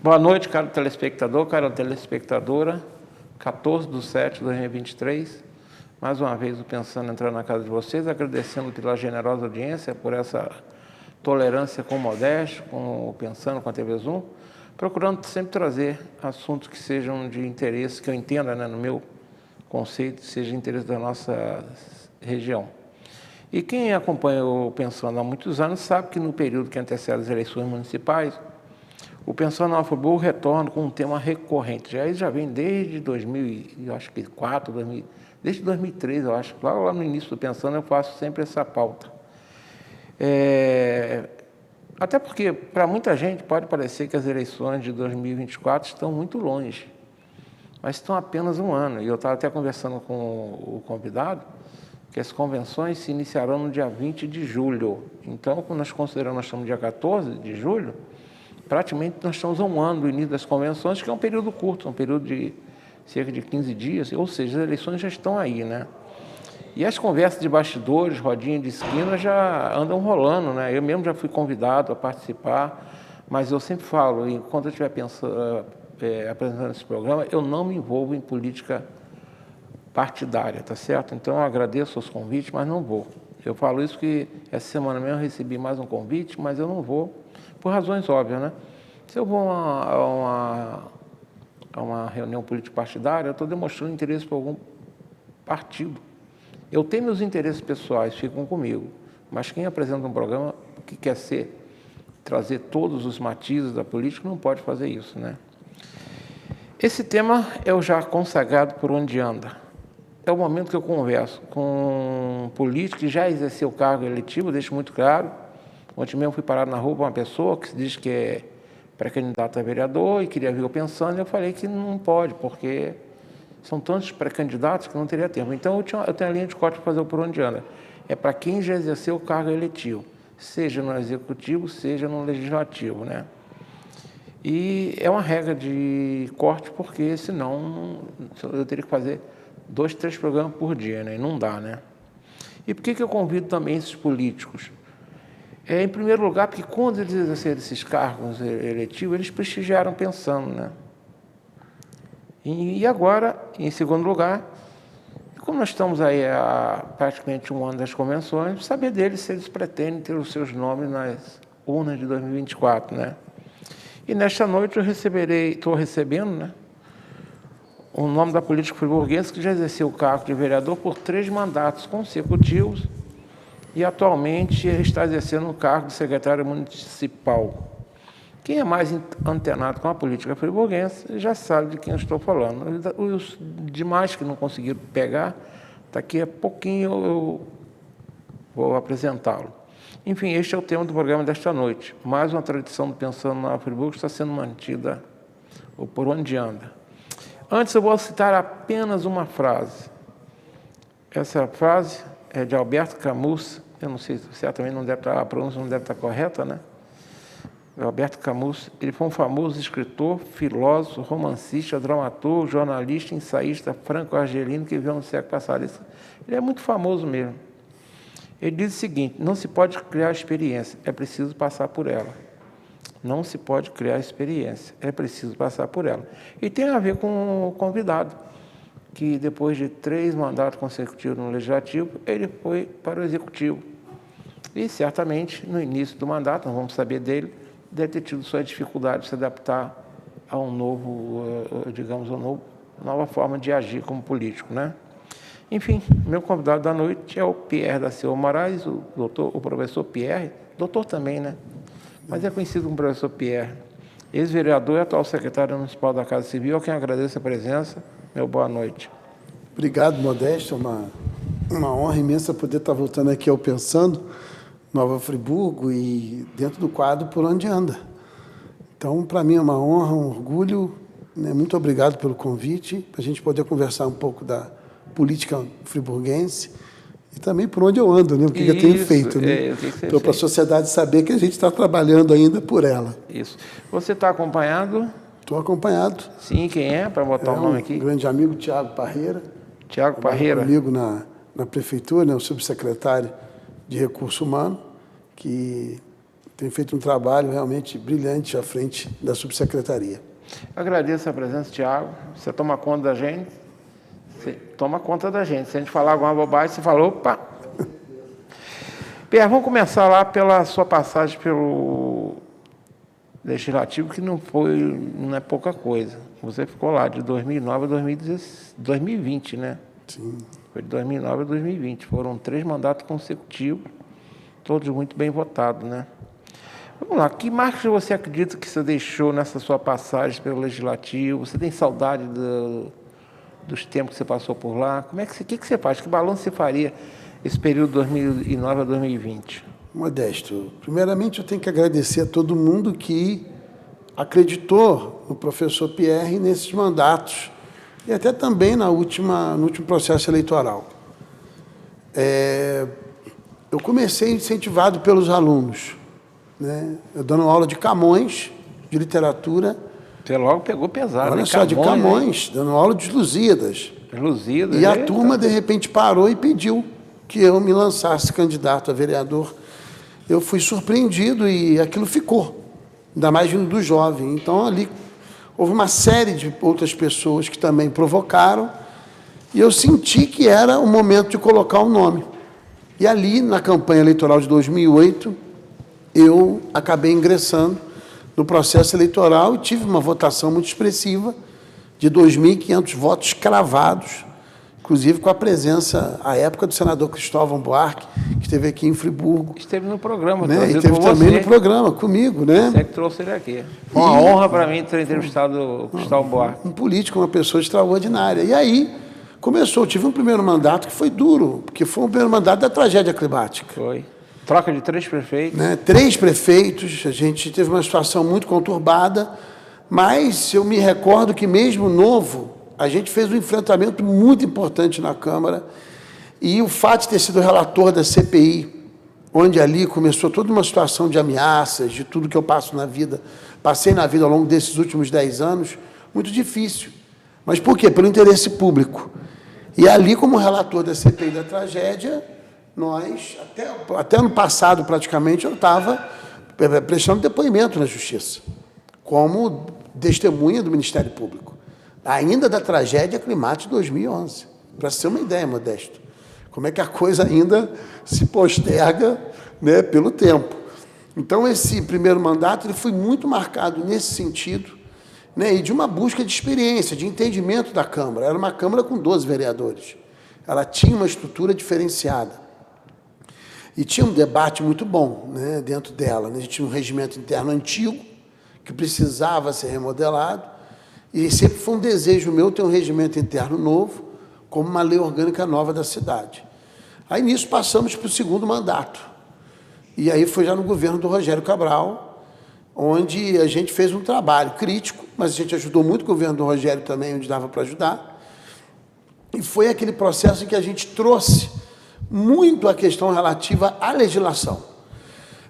Boa noite, caro telespectador, cara telespectadora. 14/7/2023. Mais uma vez o Pensando entrando na casa de vocês, agradecendo pela generosa audiência, por essa tolerância com o Modesto, com o Pensando, com a TV Zoom, procurando sempre trazer assuntos que sejam de interesse, que eu entenda, né, no meu conceito, seja de interesse da nossa região. E quem acompanha o Pensando há muitos anos sabe que no período que antecede as eleições municipais, o Pensando Nova Friburgo retorna com um tema recorrente. Já vem desde 2004, desde 2003, eu acho. Lá no início do Pensando eu faço sempre essa pauta. Até porque, para muita gente, pode parecer que as eleições de 2024 estão muito longe, mas estão apenas um ano. E eu estava até conversando com o convidado, que as convenções se iniciarão no dia 20 de julho. Então, quando nós consideramos, nós estamos no dia 14 de julho, praticamente nós estamos a um ano do início das convenções, que é um período curto, um período de cerca de 15 dias, ou seja, as eleições já estão aí, né? E as conversas de bastidores, rodinha de esquina, já andam rolando, né? Eu mesmo já fui convidado a participar, mas eu sempre falo, enquanto eu estiver apresentando esse programa, eu não me envolvo em política partidária, tá certo? Então eu agradeço os convites, mas não vou. Eu falo isso porque essa semana mesmo eu recebi mais um convite, mas eu não vou, por razões óbvias, né? Se eu vou a uma reunião político-partidária, eu estou demonstrando interesse por algum partido. Eu tenho meus interesses pessoais, ficam comigo, mas quem apresenta um programa que quer trazer todos os matizes da política não pode fazer isso, né? Esse tema é o já consagrado Por Onde Anda. É o momento que eu converso com um político que já exerceu o cargo eletivo, deixo muito claro. Ontem mesmo fui parado na rua com uma pessoa que se diz que é pré-candidato a vereador e queria vir eu Pensando, e eu falei que não pode, porque são tantos pré-candidatos que não teria tempo. Então, eu tenho a linha de corte para fazer o Por Onde Anda. É para quem já exerceu o cargo eletivo, seja no executivo, seja no legislativo, né? E é uma regra de corte, porque senão eu teria que fazer 2, 3 programas por dia, né? E não dá, né? E por que eu convido também esses políticos? Em primeiro lugar, porque quando eles exerceram esses cargos eletivos, eles prestigiaram Pensando, né? E agora, em segundo lugar, como nós estamos aí há praticamente um ano das convenções, saber deles se eles pretendem ter os seus nomes nas urnas de 2024, né? E nesta noite eu estou recebendo, né, o nome da política friburguense que já exerceu o cargo de vereador por 3 mandatos consecutivos e atualmente está exercendo o cargo de secretário municipal. Quem é mais antenado com a política friburguense já sabe de quem eu estou falando. Os demais que não conseguiram pegar, daqui a pouquinho eu vou apresentá-lo. Enfim, este é o tema do programa desta noite. Mais uma tradição do Pensando na Friburgo está sendo mantida, ou Por Onde Anda. Antes eu vou citar apenas uma frase. Essa frase é de Alberto Camus. Eu não sei, certamente não deve estar, a pronúncia não deve estar correta, né? Alberto Camus, ele foi um famoso escritor, filósofo, romancista, dramaturgo, jornalista, ensaísta franco-argelino que viveu no século passado. Ele é muito famoso mesmo. Ele diz o seguinte: não se pode criar experiência, é preciso passar por ela. Não se pode criar experiência, é preciso passar por ela. E tem a ver com o convidado, que depois de 3 mandatos consecutivos no Legislativo, ele foi para o Executivo. E certamente, no início do mandato, nós vamos saber dele, deve ter tido sua dificuldade de se adaptar a um novo, digamos, nova forma de agir como político, né? Enfim, meu convidado da noite é o Pierre da Silva Moraes, o professor Pierre, doutor também, né? Mas é conhecido como professor Pierre, ex-vereador e atual secretário municipal da Casa Civil, a quem agradeço a presença. Meu boa noite. Obrigado, Modesto. É uma honra imensa poder estar voltando aqui ao Pensando, Nova Friburgo, e dentro do quadro Por Onde Anda. Então, para mim é uma honra, um orgulho, né? Muito obrigado pelo convite, para a gente poder conversar um pouco da política friburguense e também por onde eu ando, né? O que eu tenho feito, né? Então, para a sociedade saber que a gente está trabalhando ainda por ela. Isso. Você está acompanhado? Estou acompanhado. Sim, quem é? Para botar o nome aqui. Um grande amigo, Tiago Parreira. Tiago Parreira. Comigo na prefeitura, né? O subsecretário de Recursos Humanos, que tem feito um trabalho realmente brilhante à frente da subsecretaria. Agradeço a presença, Tiago. Você toma conta da gente? Você toma conta da gente. Se a gente falar alguma bobagem, você fala, opa! Pierre, vamos começar lá pela sua passagem pelo Legislativo, que não é pouca coisa. Você ficou lá de 2009 a 2020, né? Sim. Foi de 2009 a 2020. Foram 3 mandatos consecutivos, todos muito bem votados, né? Vamos lá, que marcas você acredita que você deixou nessa sua passagem pelo Legislativo? Você tem saudade dos tempos que você passou por lá? Que você faz? Que balanço você faria esse período de 2009 a 2020? Modesto, primeiramente eu tenho que agradecer a todo mundo que acreditou no professor Pierre nesses mandatos e até também no último processo eleitoral. Eu comecei incentivado pelos alunos, né? Eu dando aula de Camões, de literatura. Você logo pegou pesado. Olha só, de Camões, dando aula de Lusíadas. Lusíadas. E a turma, de repente, parou e pediu que eu me lançasse candidato a vereador. Eu fui surpreendido e aquilo ficou, ainda mais vindo do jovem. Então, ali, houve uma série de outras pessoas que também provocaram e eu senti que era o momento de colocar o nome. E ali, na campanha eleitoral de 2008, eu acabei ingressando no processo eleitoral e tive uma votação muito expressiva de 2.500 votos cravados, inclusive com a presença, à época, do senador Cristóvão Buarque, que esteve aqui em Friburgo. Esteve no programa. Né? E esteve também no programa, comigo. Né? Você que trouxe ele aqui. Foi uma honra para mim ter entrevistado o Cristóvão Buarque. Um político, uma pessoa extraordinária. E aí, começou, eu tive um primeiro mandato que foi duro, porque foi um primeiro mandato da tragédia climática. Foi. Troca de 3 prefeitos. Né? 3 prefeitos, a gente teve uma situação muito conturbada, mas eu me recordo que mesmo novo, a gente fez um enfrentamento muito importante na Câmara e o fato de ter sido relator da CPI, onde ali começou toda uma situação de ameaças, de tudo que eu passei na vida ao longo desses últimos 10 anos, muito difícil. Mas por quê? Pelo interesse público. E ali, como relator da CPI da tragédia, nós, até ano passado, praticamente, eu estava prestando depoimento na Justiça, como testemunha do Ministério Público, ainda da tragédia climática de 2011. Para você ter uma ideia, Modesto, como é que a coisa ainda se posterga, né, pelo tempo. Então, esse primeiro mandato ele foi muito marcado nesse sentido, né, e de uma busca de experiência, de entendimento da Câmara. Era uma Câmara com 12 vereadores. Ela tinha uma estrutura diferenciada. E tinha um debate muito bom, né, dentro dela. A gente tinha um regimento interno antigo, que precisava ser remodelado, e sempre foi um desejo meu ter um regimento interno novo, como uma lei orgânica nova da cidade. Aí, nisso, passamos para o segundo mandato. E aí foi já no governo do Rogério Cabral, onde a gente fez um trabalho crítico, mas a gente ajudou muito o governo do Rogério também, onde dava para ajudar. E foi aquele processo em que a gente trouxe muito a questão relativa à legislação,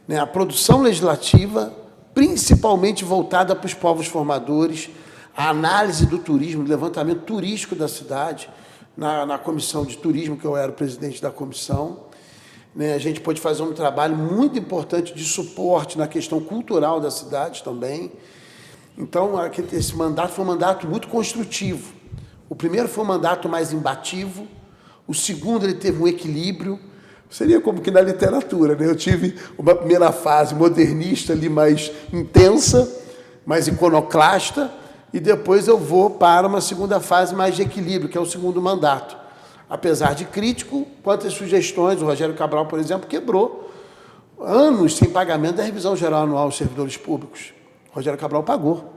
né? A produção legislativa, principalmente voltada para os povos formadores, a análise do turismo, do levantamento turístico da cidade, na comissão de turismo, que eu era o presidente da comissão, né? A gente pôde fazer um trabalho muito importante de suporte na questão cultural da cidade também. Então, esse mandato foi um mandato muito construtivo. O primeiro foi um mandato mais embativo, o segundo ele teve um equilíbrio, seria como que na literatura, né? Eu tive uma primeira fase modernista ali mais intensa, mais iconoclasta, e depois eu vou para uma segunda fase mais de equilíbrio, que é o segundo mandato, apesar de crítico, quantas sugestões, o Rogério Cabral, por exemplo, quebrou anos sem pagamento da revisão geral anual aos servidores públicos. O Rogério Cabral pagou.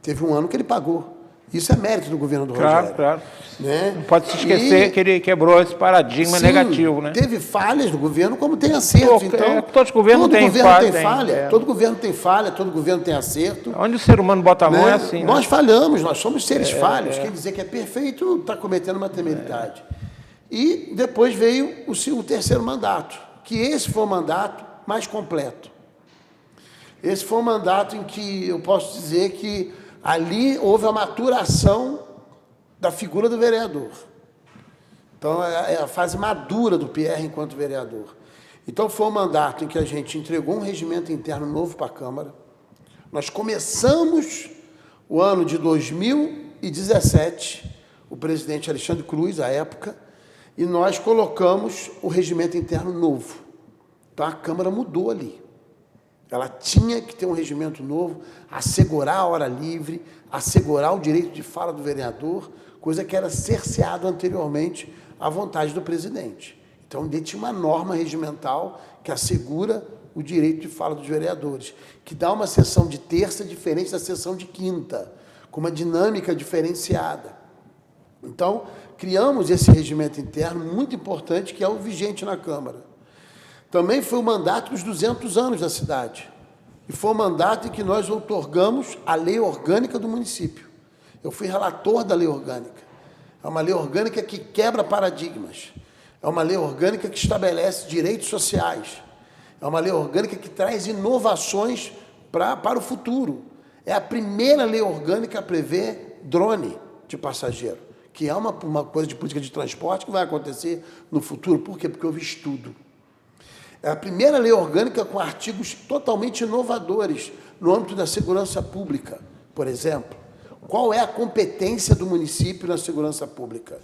Teve um ano que ele pagou. Isso é mérito do governo do Rogério. Claro. Né? Não pode se esquecer que ele quebrou esse paradigma negativo, né? Teve falhas no governo, como tem acertos. Então, todo governo tem falha. Todo governo tem falha, todo governo tem acerto. Onde o ser humano bota a mão é assim. Nós falhamos, nós somos seres falhos. Quer dizer que é perfeito, está cometendo uma temeridade. E depois veio o terceiro mandato, que esse foi o mandato mais completo. Esse foi um mandato em que eu posso dizer que ali houve a maturação da figura do vereador. Então, é a fase madura do Pierre enquanto vereador. Então, foi um mandato em que a gente entregou um regimento interno novo para a Câmara. Nós começamos o ano de 2017, o presidente Alexandre Cruz, à época, e nós colocamos o regimento interno novo. Então, a Câmara mudou ali. Ela tinha que ter um regimento novo, assegurar a hora livre, assegurar o direito de fala do vereador, coisa que era cerceado anteriormente à vontade do presidente. Então, ele tinha uma norma regimental que assegura o direito de fala dos vereadores, que dá uma sessão de terça diferente da sessão de quinta, com uma dinâmica diferenciada. Então, criamos esse regimento interno muito importante, que é o vigente na Câmara. Também foi o mandato dos 200 anos da cidade. E foi o mandato em que nós outorgamos a lei orgânica do município. Eu fui relator da lei orgânica. É uma lei orgânica que quebra paradigmas. É uma lei orgânica que estabelece direitos sociais. É uma lei orgânica que traz inovações para o futuro. É a primeira lei orgânica a prever drone de passageiro, que é uma coisa de política de transporte que vai acontecer no futuro. Por quê? Porque houve estudo. É a primeira lei orgânica com artigos totalmente inovadores no âmbito da segurança pública, por exemplo. Qual é a competência do município na segurança pública?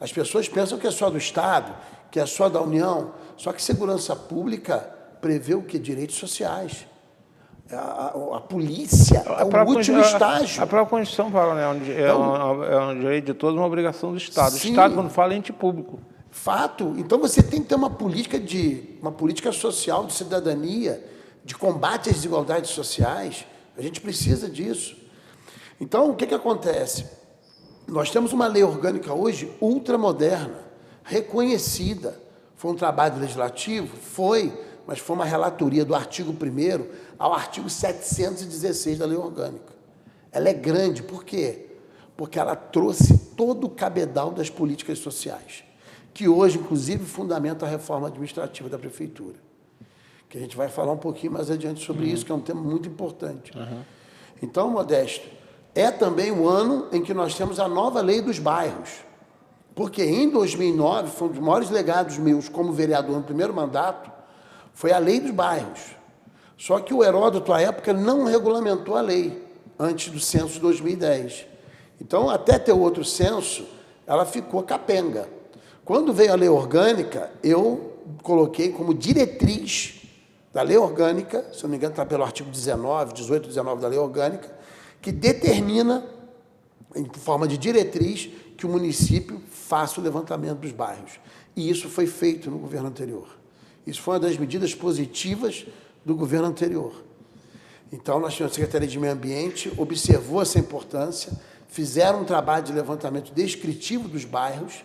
As pessoas pensam que é só do Estado, que é só da União, só que segurança pública prevê o quê? Direitos sociais. A polícia é o último estágio. A própria Constituição fala, né? É um direito de todos, uma obrigação do Estado. Sim. O Estado, quando fala, é ente público. Fato. Então, você tem que ter uma política social de cidadania, de combate às desigualdades sociais. A gente precisa disso. Então, o que acontece? Nós temos uma lei orgânica hoje ultramoderna, reconhecida. Foi um trabalho legislativo? Foi, mas foi uma relatoria do artigo 1º ao artigo 716 da lei orgânica. Ela é grande, por quê? Porque ela trouxe todo o cabedal das políticas sociais, que hoje, inclusive, fundamenta a reforma administrativa da Prefeitura, que a gente vai falar um pouquinho mais adiante sobre isso, que é um tema muito importante. Então, Modesto, é também o ano em que nós temos a nova lei dos bairros, porque em 2009, foi um dos maiores legados meus como vereador no primeiro mandato, foi a lei dos bairros. Só que o Heródoto, à época, não regulamentou a lei antes do censo de 2010. Então, até ter outro censo, ela ficou capenga. Quando veio a lei orgânica, eu coloquei como diretriz da lei orgânica, se não me engano está pelo artigo 18, 19 da lei orgânica, que determina, em forma de diretriz, que o município faça o levantamento dos bairros. E isso foi feito no governo anterior. Isso foi uma das medidas positivas do governo anterior. Então, nós tínhamos a Secretaria de Meio Ambiente, observou essa importância, fizeram um trabalho de levantamento descritivo dos bairros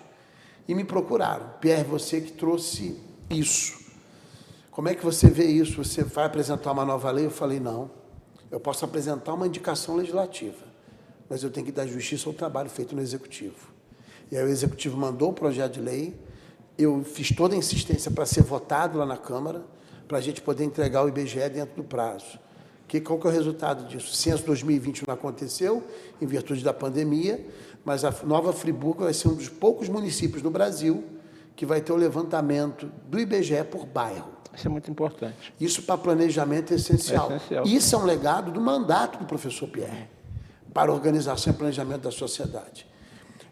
e me procuraram. Pierre, você que trouxe isso. Como é que você vê isso? Você vai apresentar uma nova lei? Eu falei, não. Eu posso apresentar uma indicação legislativa, mas eu tenho que dar justiça ao trabalho feito no Executivo. E aí o Executivo mandou o projeto de lei, eu fiz toda a insistência para ser votado lá na Câmara, para a gente poder entregar o IBGE dentro do prazo. Qual que é o resultado disso? O censo 2020 não aconteceu, em virtude da pandemia, mas a Nova Friburgo vai ser um dos poucos municípios no Brasil que vai ter o levantamento do IBGE por bairro. Isso é muito importante. Isso para planejamento é essencial. Isso é um legado do mandato do professor Pierre para a organização e planejamento da sociedade.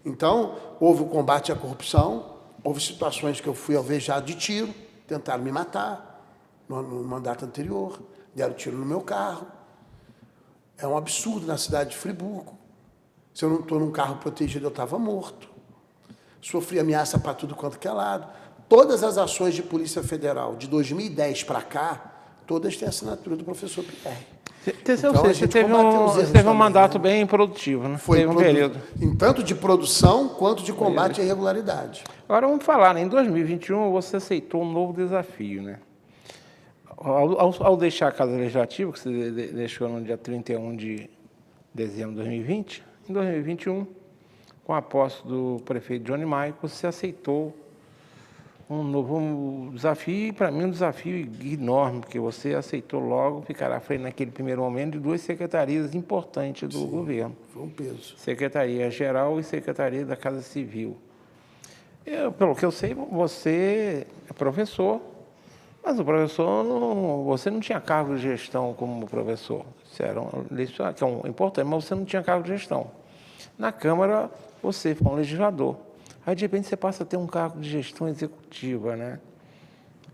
Então, houve o combate à corrupção, houve situações que eu fui alvejado de tiro, tentaram me matar no mandato anterior, deram tiro no meu carro. É um absurdo na cidade de Friburgo. Se eu não estou num carro protegido, eu estava morto. sofri ameaça para tudo quanto que é lado. Todas as ações de Polícia Federal de 2010 para cá, todas têm assinatura do professor Pierre. Então, você teve um mandato bem produtivo, né? Foi teve um período. Em tanto de produção quanto de combate à irregularidade. Agora vamos falar, né? Em 2021 você aceitou um novo desafio, né? Ao deixar a Casa Legislativa, que você deixou no dia 31 de dezembro de 2020, em 2021, com a posse do prefeito Johnny Maia, você aceitou um novo desafio, e para mim um desafio enorme, porque você aceitou logo ficar à frente naquele primeiro momento de duas secretarias importantes do governo. Foi um peso. Secretaria-Geral e Secretaria da Casa Civil. Pelo que eu sei, você é professor, mas o professor, você não tinha cargo de gestão como professor. Você era que é importante, mas você não tinha cargo de gestão. Na Câmara, você foi um legislador. Aí, de repente, você passa a ter um cargo de gestão executiva, né?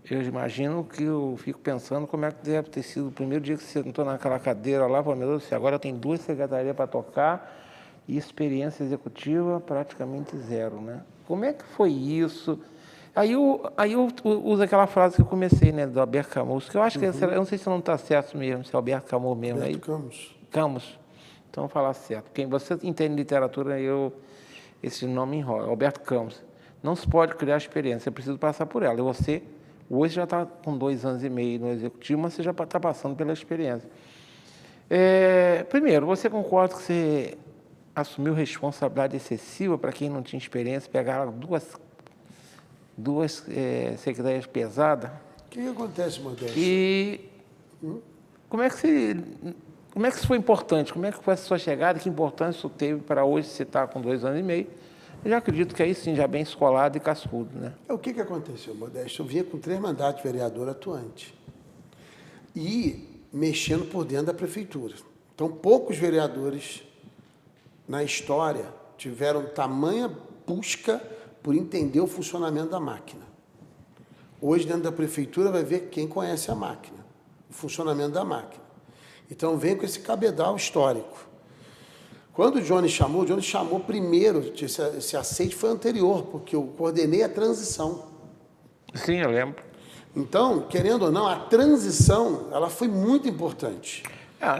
Eu imagino que eu fico pensando como é que deve ter sido o primeiro dia que você sentou naquela cadeira lá, falando, meu Deus, agora eu tenho duas secretarias para tocar e experiência executiva praticamente zero, né? Como é que foi isso? Aí eu uso aquela frase que eu comecei, né, do Alberto Camus, que eu acho que, eu não sei se não está certo mesmo, se é Alberto Camus mesmo. Alberto Camus. Camus. Então, vou falar certo. Quem você entende literatura, esse nome enrola. Alberto Camus. Não se pode criar experiência, é preciso passar por ela. E você, hoje, já está com 2 anos e meio no Executivo, mas você já está passando pela experiência. Primeiro, você concorda que você assumiu responsabilidade excessiva para quem não tinha experiência, pegar duas secretarias pesadas? O que acontece, Modéstia? E como é que isso foi importante? Como é que foi a sua chegada? Que importância isso teve para hoje você estar com 2 anos e meio? Eu já acredito que aí sim, já bem escolado e cascudo, né? O que aconteceu, Modéstia? Eu vinha com 3 mandatos de vereador atuante e mexendo por dentro da prefeitura. Então, poucos vereadores na história tiveram tamanha busca por entender o funcionamento da máquina. Hoje, dentro da prefeitura, vai ver quem conhece a máquina, o funcionamento da máquina. Então, vem com esse cabedal histórico. Quando o Johnny chamou primeiro, esse aceite foi anterior, porque eu coordenei a transição. Sim, eu lembro. Então, querendo ou não, a transição, ela foi muito importante.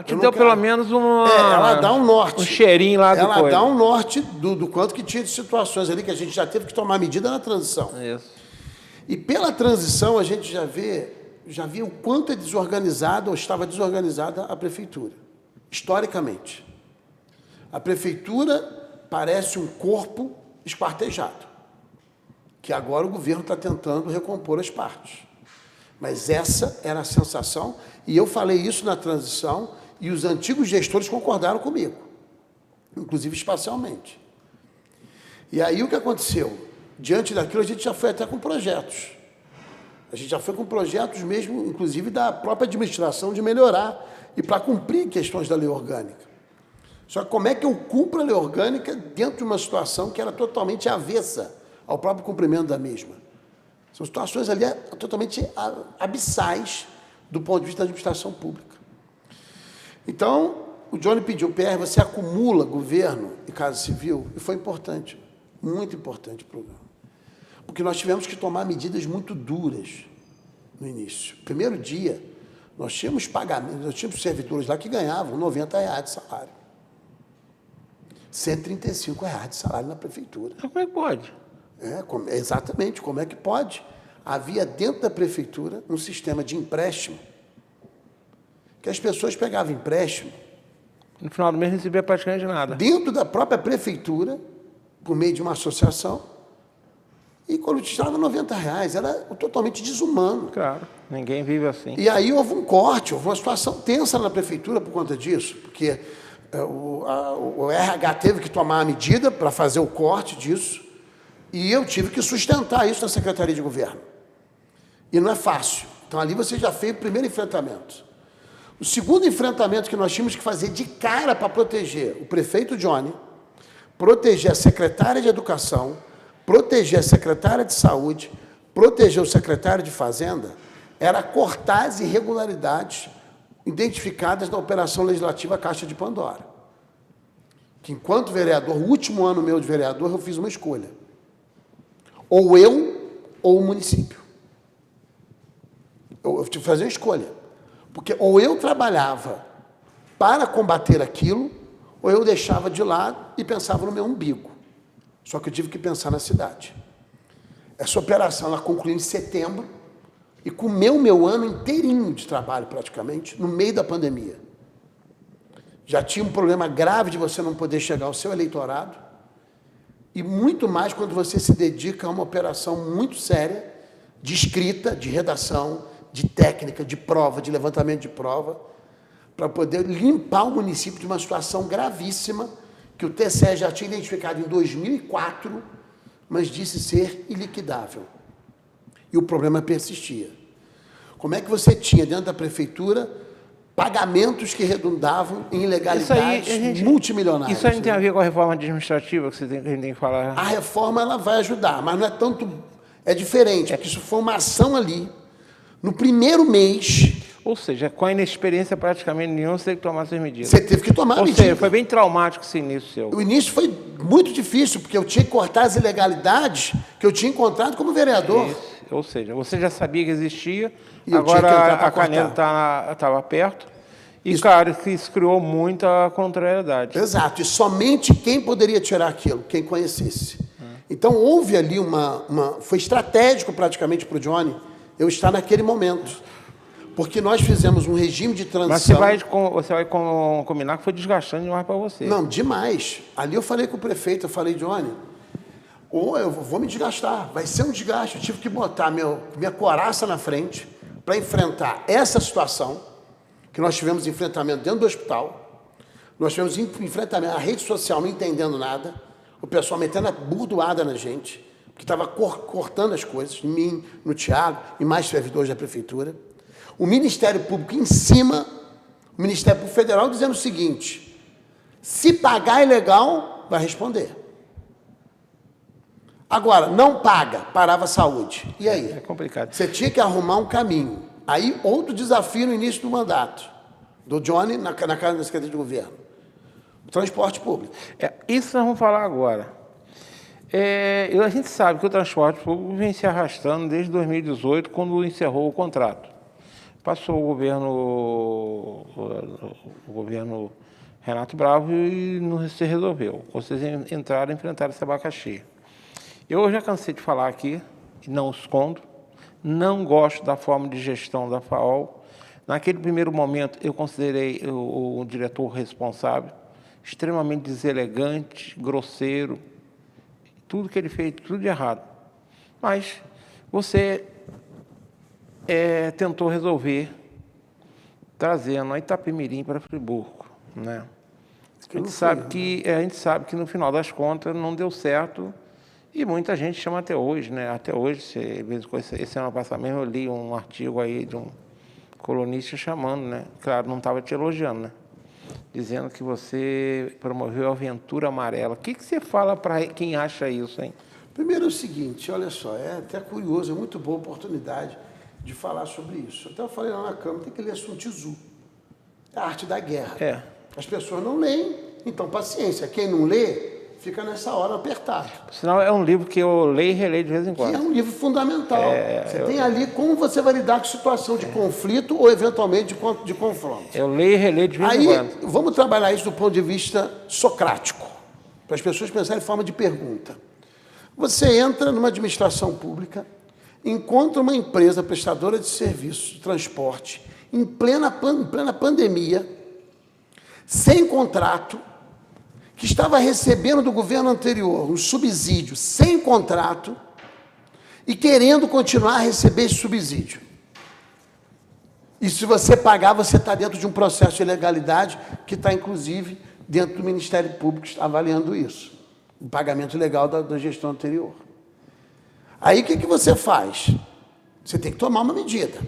Que deu pelo menos ela dá um norte. Um cheirinho lá do Ela dá um norte do quanto que tinha de situações ali que a gente já teve que tomar medida na transição. Isso. E pela transição a gente já via o quanto é desorganizada ou estava desorganizada a prefeitura, historicamente. A prefeitura parece um corpo esquartejado, que agora o governo está tentando recompor as partes. Mas essa era a sensação, e eu falei isso na transição, e os antigos gestores concordaram comigo, inclusive espacialmente. E aí o que aconteceu? Diante daquilo, a gente já foi até com projetos. A gente já foi com projetos mesmo, inclusive da própria administração, de melhorar e para cumprir questões da lei orgânica. Só que como é que eu cumpro a lei orgânica dentro de uma situação que era totalmente avessa ao próprio cumprimento da mesma? São situações ali totalmente abissais do ponto de vista da administração pública. Então, o Johnny pediu, PR, você acumula governo e Casa Civil? E foi importante, muito importante o programa. Porque nós tivemos que tomar medidas muito duras no início. Primeiro dia, nós tínhamos pagamentos, nós tínhamos servidores lá que ganhavam R$90 de salário. R$135 de salário na prefeitura. Como é que pode? Exatamente, como é que pode? Havia dentro da prefeitura um sistema de empréstimo, que as pessoas pegavam empréstimo. No final do mês não recebia praticamente nada. Dentro da própria prefeitura, por meio de uma associação, e quando estava R$90, era totalmente desumano. Claro, ninguém vive assim. E aí houve um corte, houve uma situação tensa na prefeitura por conta disso, porque o RH teve que tomar a medida para fazer o corte disso, e eu tive que sustentar isso na Secretaria de Governo. E não é fácil. Então, ali você já fez o primeiro enfrentamento. O segundo enfrentamento que nós tínhamos que fazer de cara para proteger o prefeito Johnny, proteger a secretária de Educação, proteger a secretária de Saúde, proteger o secretário de Fazenda, era cortar as irregularidades identificadas na Operação Legislativa Caixa de Pandora. Que, enquanto vereador, o último ano meu de vereador, eu fiz uma escolha. Ou eu ou o município. Eu tive que fazer uma escolha. Porque ou eu trabalhava para combater aquilo, ou eu deixava de lado e pensava no meu umbigo. Só que eu tive que pensar na cidade. Essa operação ela concluiu em setembro e comeu meu ano inteirinho de trabalho, praticamente, no meio da pandemia. Já tinha um problema grave de você não poder chegar ao seu eleitorado e muito mais quando você se dedica a uma operação muito séria de escrita, de redação, de técnica, de prova, de levantamento de prova, para poder limpar o município de uma situação gravíssima que o TCE já tinha identificado em 2004, mas disse ser iliquidável. E o problema persistia. Como é que você tinha dentro da prefeitura pagamentos que redundavam em ilegalidades multimilionárias? Isso aí não tem a ver com a reforma administrativa que a gente tem que falar? A reforma ela vai ajudar, mas não é tanto... É diferente, porque isso foi uma ação ali, no primeiro mês... Ou seja, com a inexperiência praticamente nenhuma, você teve que tomar essas medidas. Você teve que tomar medidas. Ou seja, foi bem traumático esse início seu. O início foi muito difícil, porque eu tinha que cortar as ilegalidades que eu tinha encontrado como vereador. Isso. Ou seja, você já sabia que existia, E agora a caneta estava perto, e, Isso. claro, que isso criou muita contrariedade. Exato, e somente quem poderia tirar aquilo? Quem conhecesse. Então, houve ali foi estratégico praticamente para o Johnny eu estar naquele momento. Porque nós fizemos um regime de transição... Mas você vai combinar que foi desgastante demais para você. Não, demais. Ali eu falei com o prefeito, eu falei, Johnny, ou eu vou me desgastar, vai ser um desgaste. Eu tive que botar minha coraça na frente para enfrentar essa situação, que nós tivemos enfrentamento dentro do hospital, nós tivemos enfrentamento, a rede social não entendendo nada, o pessoal metendo a burdoada na gente, que estava cortando as coisas, em mim, no Thiago, e mais servidores da prefeitura. O Ministério Público em cima, o Ministério Público Federal dizendo o seguinte, se pagar ilegal, vai responder. Agora, não paga, parava a saúde. E aí? É complicado. Você tinha que arrumar um caminho. Aí, outro desafio no início do mandato, do Johnny na Secretaria de Governo. O transporte público. Isso nós vamos falar agora. A gente sabe que o transporte público vem se arrastando desde 2018, quando encerrou o contrato. Passou o governo Renato Bravo e não se resolveu. Vocês entraram e enfrentaram esse abacaxi. Eu já cansei de falar aqui, e não escondo, não gosto da forma de gestão da FAOL. Naquele primeiro momento, eu considerei o diretor responsável extremamente deselegante, grosseiro, tudo que ele fez, tudo de errado. Mas você tentou resolver trazendo a Itapemirim para Friburgo, né? A gente sabe que no final das contas não deu certo e muita gente chama até hoje, né? Até hoje, esse ano passado mesmo eu li um artigo aí de um colunista chamando, né? Claro, não estava te elogiando, né? Dizendo que você promoveu a aventura amarela. O que você fala para quem acha isso, hein? Primeiro é o seguinte, olha só, é até curioso, é muito boa oportunidade de falar sobre isso. Até eu falei lá na Câmara, tem que ler Sun Tzu, a arte da guerra. As pessoas não leem, então paciência. Quem não lê, fica nessa hora apertado. Sinal, é um livro que eu leio e releio de vez em quando. Que é um livro fundamental. Você tem ali como você vai lidar com situação de conflito ou, eventualmente, de confronto. Eu leio e releio de vez em quando. Aí, vamos trabalhar isso do ponto de vista socrático, para as pessoas pensarem em forma de pergunta. Você entra numa administração pública, encontra uma empresa prestadora de serviços de transporte, em plena pandemia, sem contrato, que estava recebendo do governo anterior um subsídio sem contrato e querendo continuar a receber esse subsídio. E se você pagar, você está dentro de um processo de ilegalidade que está, inclusive, dentro do Ministério Público, que está avaliando isso. O pagamento ilegal da gestão anterior. Aí, o que você faz? Você tem que tomar uma medida.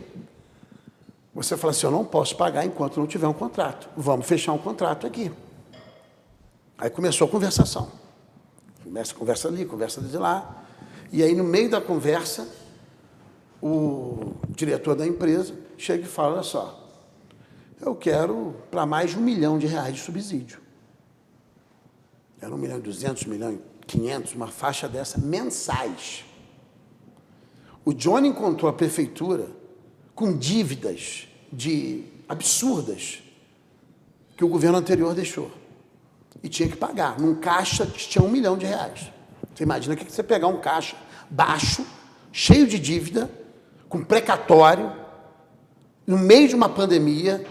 Você fala assim, eu não posso pagar enquanto não tiver um contrato. Vamos fechar um contrato aqui. Aí começou a conversação. Conversa ali, conversa de lá. E aí, no meio da conversa, o diretor da empresa chega e fala, olha só, eu quero para mais de R$1 milhão de subsídio. Era 1 milhão e 200, 1 milhão e 500, uma faixa dessa, mensais. O Johnny encontrou a prefeitura com dívidas absurdas que o governo anterior deixou. E tinha que pagar, num caixa que tinha R$1 milhão. Você imagina o que você pegar um caixa baixo, cheio de dívida, com precatório, no meio de uma pandemia.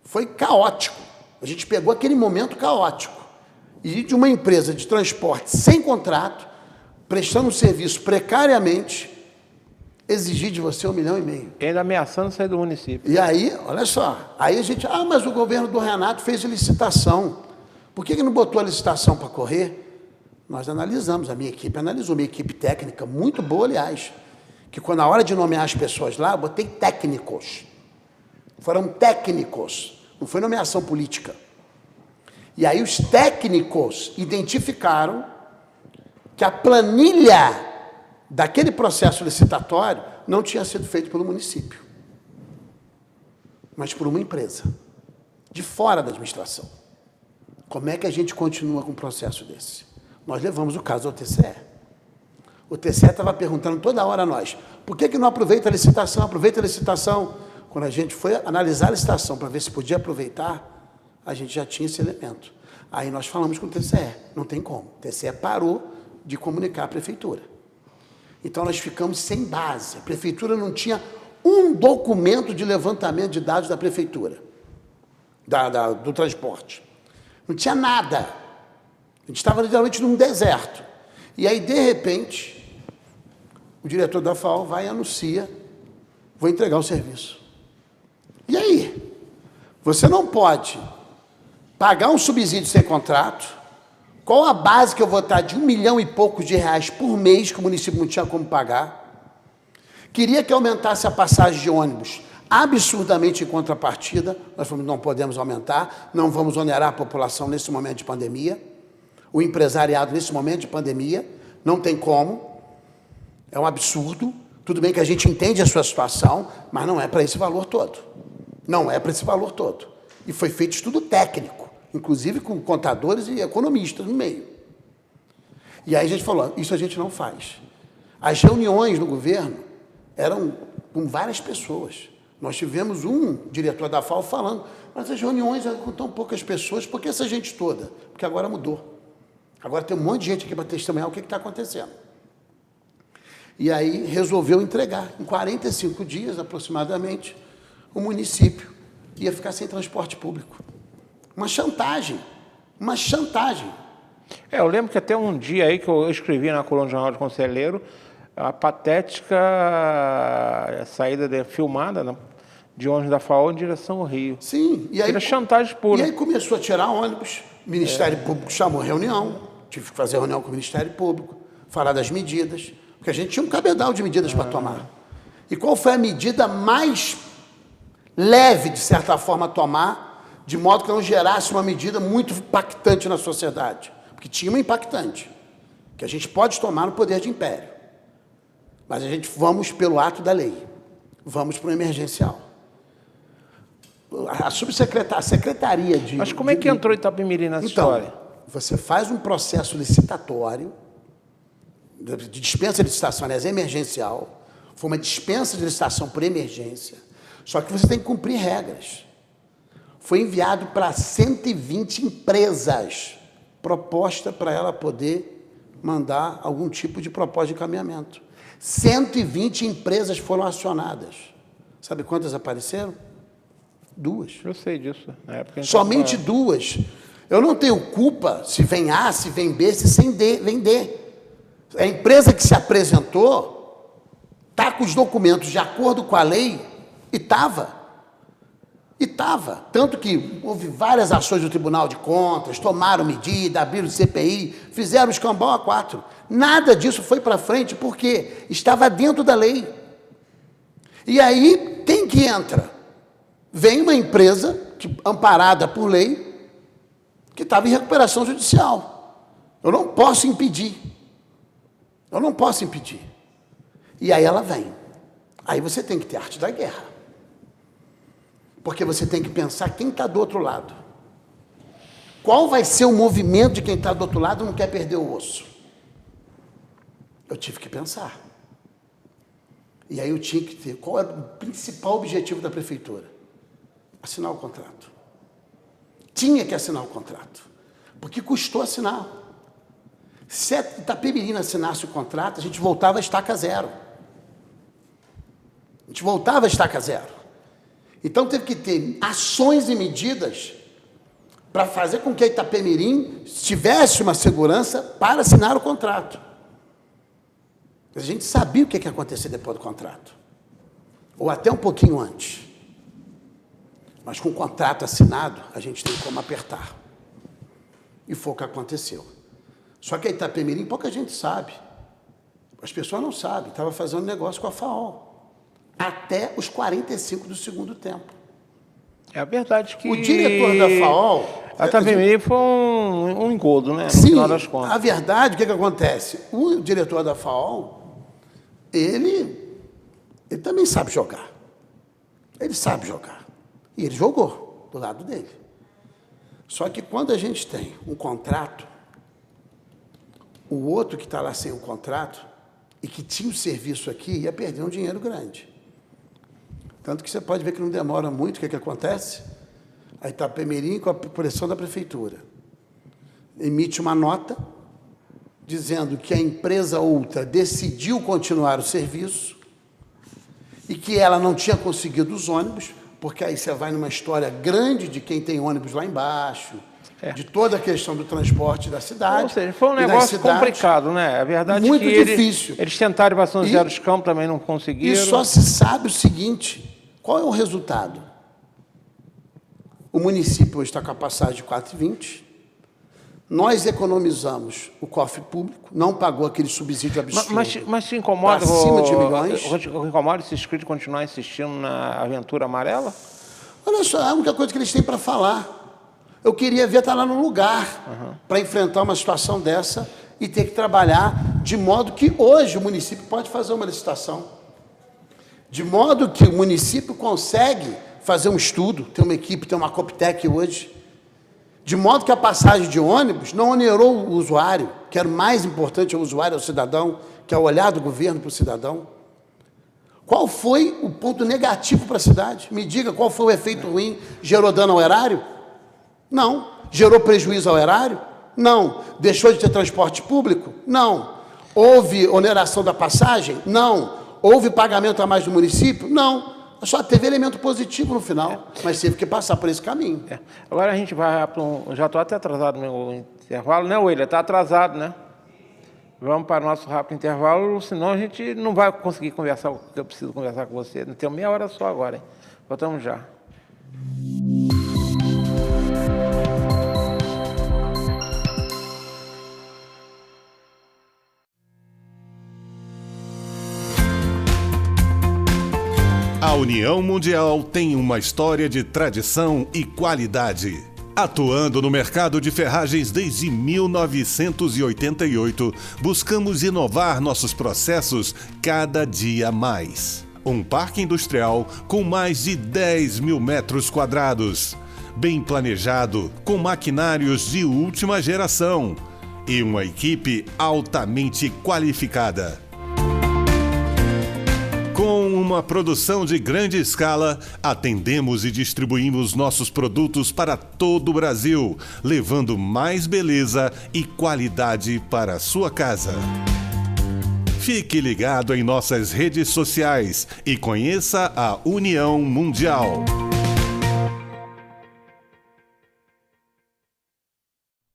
Foi caótico. A gente pegou aquele momento caótico. E de uma empresa de transporte sem contrato, prestando um serviço precariamente, exigir de você R$1,5 milhão. E ainda ameaçando sair do município. E aí, olha só, aí a gente, mas o governo do Renato fez licitação. Por que não botou a licitação para correr? Nós analisamos, a minha equipe analisou, minha equipe técnica, muito boa, aliás, que quando na hora de nomear as pessoas lá, eu botei técnicos. Foram técnicos, não foi nomeação política. E aí os técnicos identificaram que a planilha daquele processo licitatório não tinha sido feito pelo município, mas por uma empresa, de fora da administração. Como é que a gente continua com um processo desse? Nós levamos o caso ao TCE. O TCE estava perguntando toda hora a nós, por que não aproveita a licitação? Aproveita a licitação. Quando a gente foi analisar a licitação para ver se podia aproveitar, a gente já tinha esse elemento. Aí nós falamos com o TCE, não tem como. O TCE parou de comunicar à prefeitura. Então nós ficamos sem base. A prefeitura não tinha um documento de levantamento de dados da prefeitura, do transporte. Não tinha nada. A gente estava literalmente num deserto. E aí, de repente, o diretor da FAO vai e anuncia, vou entregar o serviço. E aí? Você não pode pagar um subsídio sem contrato. Qual a base que eu vou dar de R$1 milhão e poucos por mês que o município não tinha como pagar? Queria que aumentasse a passagem de ônibus absurdamente em contrapartida. Nós falamos, não podemos aumentar, não vamos onerar a população nesse momento de pandemia. O empresariado nesse momento de pandemia, não tem como. É um absurdo. Tudo bem que a gente entende a sua situação, mas não é para esse valor todo. Não é para esse valor todo. E foi feito estudo técnico, inclusive com contadores e economistas no meio. E aí a gente falou, isso a gente não faz. As reuniões no governo eram com várias pessoas. Nós tivemos um diretor da FAO falando, mas as reuniões eram com tão poucas pessoas, por que essa gente toda? Porque agora mudou. Agora tem um monte de gente aqui para testemunhar o que está acontecendo. E aí resolveu entregar. Em 45 dias, aproximadamente, o município ia ficar sem transporte público. Uma chantagem. Uma chantagem. Eu lembro que até um dia aí que eu escrevi na coluna do Jornal do Conselheiro a patética saída filmada de ônibus da FAO em direção ao Rio. Sim. E aí, era chantagem pura. E aí começou a tirar ônibus. O Ministério Público chamou reunião. Tive que fazer reunião com o Ministério Público, falar das medidas, porque a gente tinha um cabedal de medidas para tomar. E qual foi a medida mais leve, de certa forma, a tomar, de modo que não gerasse uma medida muito impactante na sociedade? Porque tinha uma impactante, que a gente pode tomar no poder de império. Mas a gente vamos pelo ato da lei, vamos para o emergencial. A secretaria de... Mas como é que entrou Itapemirim nessa história? Você faz um processo licitatório, de dispensa de licitação, aliás, emergencial, foi uma dispensa de licitação por emergência, só que você tem que cumprir regras. Foi enviado para 120 empresas, proposta para ela poder mandar algum tipo de proposta de encaminhamento. 120 empresas foram acionadas. Sabe quantas apareceram? 2. Eu sei disso. Na época somente 2. Eu não tenho culpa se vem A, se vem B, se vem D. A empresa que se apresentou está com os documentos de acordo com a lei e estava. Tanto que houve várias ações do Tribunal de Contas, tomaram medida, abriram CPI, fizeram o escambau A4. Nada disso foi para frente porque estava dentro da lei. E aí, quem que entra? Vem uma empresa amparada por lei, que estava em recuperação judicial. Eu não posso impedir. E aí ela vem. Aí você tem que ter arte da guerra. Porque você tem que pensar quem está do outro lado. Qual vai ser o movimento de quem está do outro lado e não quer perder o osso? Eu tive que pensar. E aí eu tinha que ter... Qual era o principal objetivo da prefeitura? Assinar o contrato. Tinha que assinar o contrato. Porque custou assinar. Se a Itapemirim assinasse o contrato, a gente voltava a estaca zero. A gente voltava a estaca zero. Então teve que ter ações e medidas para fazer com que a Itapemirim tivesse uma segurança para assinar o contrato. A gente sabia o que ia acontecer depois do contrato. Ou até um pouquinho antes. Mas com o contrato assinado, a gente tem como apertar. E foi o que aconteceu. Só que a Itapemirim, pouca gente sabe. As pessoas não sabem. Estava fazendo negócio com a FAO. Até os 45 do segundo tempo. É a verdade que... O diretor da FAO... A Itapemirim foi um engodo, né? No sim, final das contas. A verdade, o que acontece? O diretor da FAO, ele também sabe jogar. Ele sabe jogar. E ele jogou do lado dele. Só que quando a gente tem um contrato, o outro que está lá sem o contrato e que tinha o serviço aqui ia perder um dinheiro grande. Tanto que você pode ver que não demora muito. O que acontece? A Itapemirim, com a pressão da prefeitura, emite uma nota dizendo que a empresa outra decidiu continuar o serviço e que ela não tinha conseguido os ônibus, porque aí você vai numa história grande de quem tem ônibus lá embaixo, de toda a questão do transporte da cidade. Ou seja, foi um negócio complicado, né? A verdade muito é que difícil. Eles tentaram ir para São José dos Campos, também não conseguiram. E só se sabe o seguinte, qual é o resultado? O município hoje está com a passagem de 4,20. Nós economizamos o cofre público, não pagou aquele subsídio absurdo. Mas te incomoda, acima de milhões. Incomoda esse inscrito continuar insistindo na aventura amarela? Olha só, a única coisa que eles têm para falar. Eu queria ver estar lá no lugar para enfrentar uma situação dessa e ter que trabalhar de modo que hoje o município pode fazer uma licitação. De modo que o município consegue fazer um estudo, tem uma equipe, tem uma Coptec hoje, de modo que a passagem de ônibus não onerou o usuário, que era o mais importante, o usuário, o cidadão, que é o olhar do governo para o cidadão. Qual foi o ponto negativo para a cidade? Me diga qual foi o efeito ruim. Gerou dano ao erário? Não. Gerou prejuízo ao erário? Não. Deixou de ter transporte público? Não. Houve oneração da passagem? Não. Houve pagamento a mais do município? Não. Só teve elemento positivo no final, mas teve que passar por esse caminho. Agora a gente vai para já estou até atrasado no meu intervalo, né, William? Está atrasado, né? Vamos para o nosso rápido intervalo, senão a gente não vai conseguir conversar o que eu preciso conversar com você. Não tenho meia hora só agora, hein? Voltamos já. A União Mundial tem uma história de tradição e qualidade. Atuando no mercado de ferragens desde 1988, buscamos inovar nossos processos cada dia mais. Um parque industrial com mais de 10 mil metros quadrados, bem planejado, com maquinários de última geração e uma equipe altamente qualificada. Com uma produção de grande escala, atendemos e distribuímos nossos produtos para todo o Brasil, levando mais beleza e qualidade para a sua casa. Fique ligado em nossas redes sociais e conheça a União Mundial.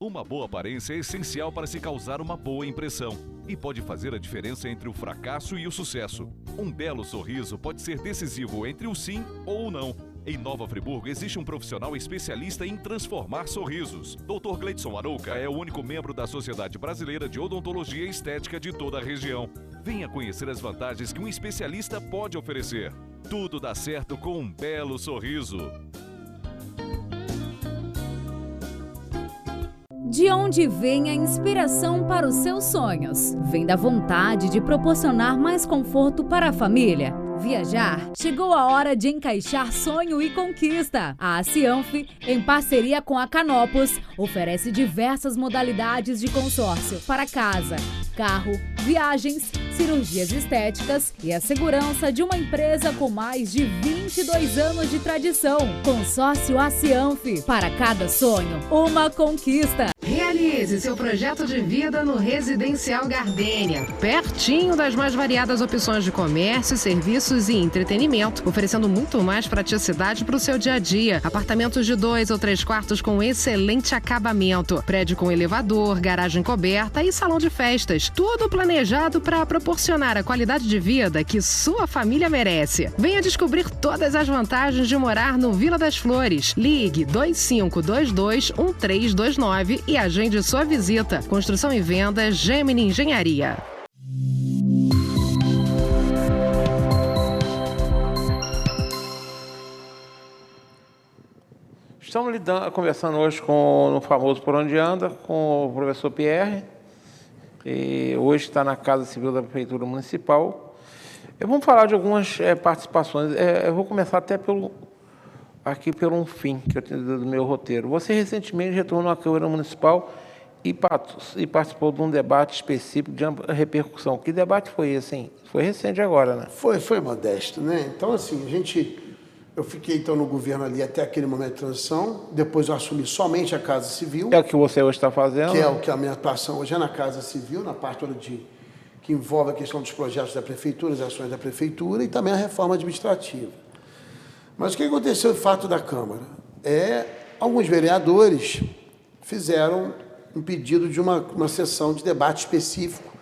Uma boa aparência é essencial para se causar uma boa impressão e pode fazer a diferença entre o fracasso e o sucesso. Um belo sorriso pode ser decisivo entre o sim ou o não. Em Nova Friburgo existe um profissional especialista em transformar sorrisos. Dr. Gleidson Arouca é o único membro da Sociedade Brasileira de Odontologia e Estética de toda a região. Venha conhecer as vantagens que um especialista pode oferecer. Tudo dá certo com um belo sorriso. De onde vem a inspiração para os seus sonhos? Vem da vontade de proporcionar mais conforto para a família? Viajar? Chegou a hora de encaixar sonho e conquista. A Cianf, em parceria com a Canopus, oferece diversas modalidades de consórcio para casa, carro, viagens, cirurgias estéticas e a segurança de uma empresa com mais de 22 anos de tradição. Consórcio Acianf. Para cada sonho, uma conquista. Realize seu projeto de vida no Residencial Gardênia, pertinho das mais variadas opções de comércio, serviços e entretenimento, oferecendo muito mais praticidade para o seu dia a dia. Apartamentos de 2 ou 3 quartos com excelente acabamento, prédio com elevador, garagem coberta e salão de festas. Tudo planejado para proporcionar a qualidade de vida que sua família merece. Venha descobrir todas as vantagens de morar no Vila das Flores. Ligue 2522-1329 e agende sua visita. Construção e venda Gemini Engenharia. Estamos conversando hoje no famoso Por Onde Anda, com o professor Pierre. E hoje está na Casa Civil da Prefeitura Municipal. Vamos falar de algumas participações. Eu vou começar até pelo um fim que eu tenho do meu roteiro. Você recentemente retornou à Câmara Municipal e participou de um debate específico de ampla repercussão. Que debate foi esse, hein? Foi recente agora, né? Foi Modesto, né? Então, assim, eu fiquei, então, no governo ali até aquele momento de transição. Depois eu assumi somente a Casa Civil. É o que você hoje está fazendo? Que é o que a minha atuação hoje é na Casa Civil, na parte toda que envolve a questão dos projetos da Prefeitura, as ações da Prefeitura e também a reforma administrativa. Mas o que aconteceu de fato da Câmara? Alguns vereadores fizeram um pedido de uma sessão de debate específico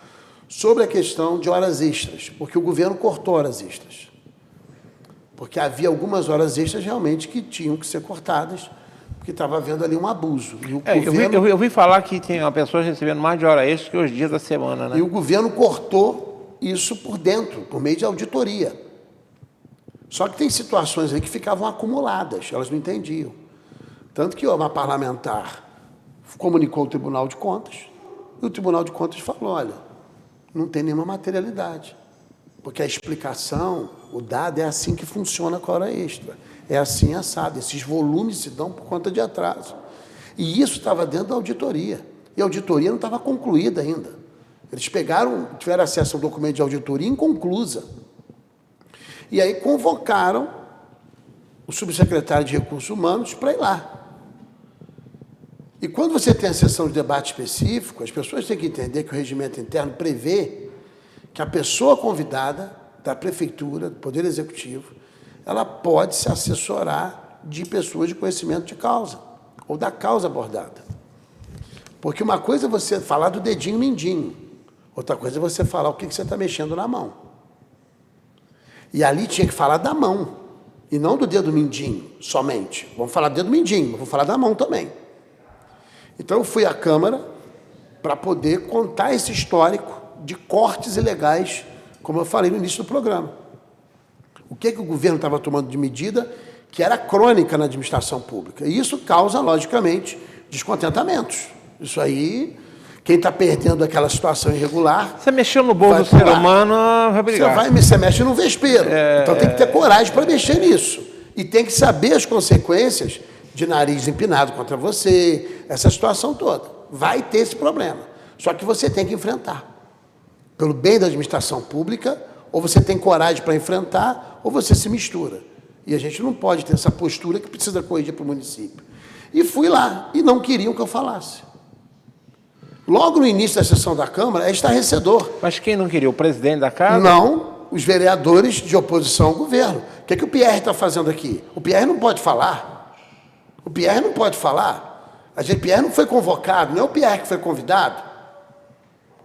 sobre a questão de horas extras, porque o governo cortou horas extras. Porque havia algumas horas extras realmente que tinham que ser cortadas, porque estava havendo ali um abuso. E eu ouvi falar que tem uma pessoa recebendo mais de hora extra que os dias da semana, né? E o governo cortou isso por dentro, por meio de auditoria. Só que tem situações aí que ficavam acumuladas, elas não entendiam. Tanto que uma parlamentar comunicou ao Tribunal de Contas, e o Tribunal de Contas falou, olha, não tem nenhuma materialidade, porque a explicação, o dado é assim que funciona com a hora extra. É assim assado, esses volumes se dão por conta de atraso. E isso estava dentro da auditoria, e a auditoria não estava concluída ainda. Eles tiveram acesso ao documento de auditoria inconclusa. E aí convocaram o subsecretário de Recursos Humanos para ir lá. E quando você tem a sessão de debate específico, as pessoas têm que entender que o regimento interno prevê que a pessoa convidada da Prefeitura, do Poder Executivo, ela pode se assessorar de pessoas de conhecimento de causa, ou da causa abordada. Porque uma coisa é você falar do dedinho mindinho, outra coisa é você falar o que você está mexendo na mão. E ali tinha que falar da mão, e não do dedo mindinho somente. Vamos falar do dedo mindinho, mas vou falar da mão também. Então eu fui à Câmara para poder contar esse histórico de cortes ilegais, como eu falei no início do programa. O que o governo estava tomando de medida que era crônica na administração pública. E isso causa, logicamente, descontentamentos. Isso aí, quem está perdendo aquela situação irregular... Você mexeu no bolso do ser humano, vai brigar. Você mexe no vespeiro. Então tem que ter coragem para mexer nisso. E tem que saber as consequências de nariz empinado contra você, essa situação toda. Vai ter esse problema. Só que você tem que enfrentar. Pelo bem da administração pública, ou você tem coragem para enfrentar, ou você se mistura. E a gente não pode ter essa postura que precisa corrigir para o município. E fui lá, e não queriam que eu falasse. Logo no início da sessão da Câmara, é estarrecedor. Mas quem não queria? O presidente da casa? Não, os vereadores de oposição ao governo. O que o Pierre está fazendo aqui? O Pierre não pode falar. O Pierre não pode falar. O Pierre não foi convocado, não é o Pierre que foi convidado.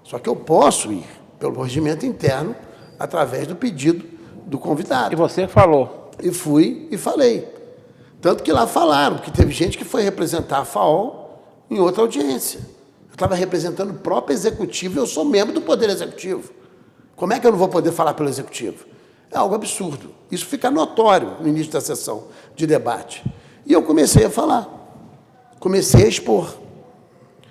Só que eu posso ir pelo regimento interno através do pedido do convidado. E você falou? E fui e falei. Tanto que lá falaram, que teve gente que foi representar a FAO em outra audiência. Eu estava representando o próprio Executivo e eu sou membro do Poder Executivo. Como é que eu não vou poder falar pelo Executivo? É algo absurdo. Isso fica notório no início da sessão de debate. E eu comecei a falar. Comecei a expor.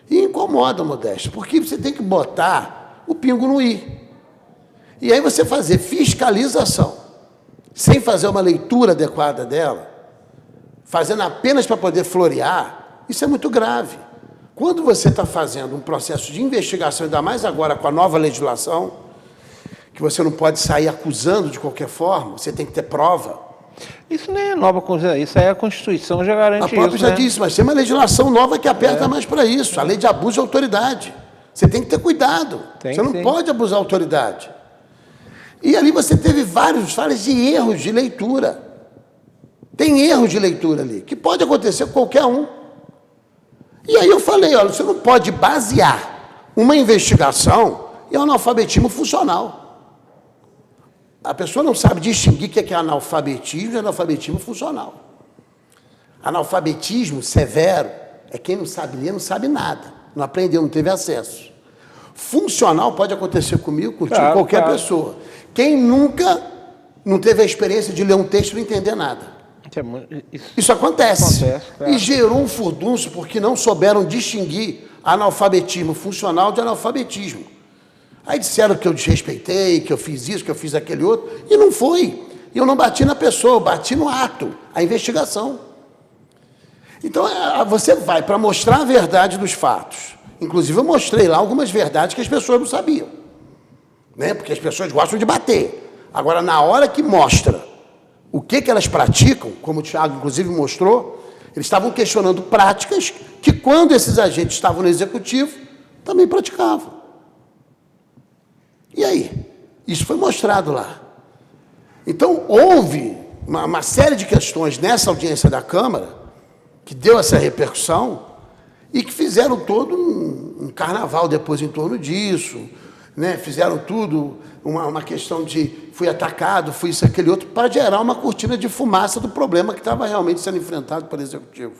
E incomoda, Modesto, porque você tem que botar o pingo no i. E aí você fazer fiscalização, sem fazer uma leitura adequada dela, fazendo apenas para poder florear, isso é muito grave. Quando você está fazendo um processo de investigação, ainda mais agora com a nova legislação, que você não pode sair acusando de qualquer forma, você tem que ter prova. Isso nem é nova coisa, isso aí a Constituição já garante isso. A própria já né? disse, mas tem uma legislação nova que aperta mais para isso. A lei de abuso de autoridade. Você tem que ter cuidado. Você não pode abusar da autoridade. E ali você teve várias de erros de leitura. Tem erros de leitura ali, que pode acontecer com qualquer um. E aí eu falei, olha, você não pode basear uma investigação em analfabetismo funcional. A pessoa não sabe distinguir o que é analfabetismo e analfabetismo funcional. Analfabetismo severo é quem não sabe ler, não sabe nada. Não aprendeu, não teve acesso. Funcional pode acontecer comigo, contigo, qualquer pessoa. Quem nunca não teve a experiência de ler um texto e não entender nada. Isso acontece. E gerou um furdunço porque não souberam distinguir analfabetismo funcional de analfabetismo. Aí disseram que eu desrespeitei, que eu fiz isso, que eu fiz aquele outro, e não foi. E eu não bati na pessoa, eu bati no ato, a investigação. Então, você vai para mostrar a verdade dos fatos. Inclusive, eu mostrei lá algumas verdades que as pessoas não sabiam. Né? Porque as pessoas gostam de bater. Agora, na hora que mostra o que elas praticam, como o Thiago, inclusive, mostrou, eles estavam questionando práticas que, quando esses agentes estavam no executivo, também praticavam. E aí? Isso foi mostrado lá. Então, houve uma série de questões nessa audiência da Câmara que deu essa repercussão e que fizeram todo um carnaval depois em torno disso, né? Fizeram tudo uma questão de fui atacado, fui isso, aquele outro, para gerar uma cortina de fumaça do problema que estava realmente sendo enfrentado pelo Executivo.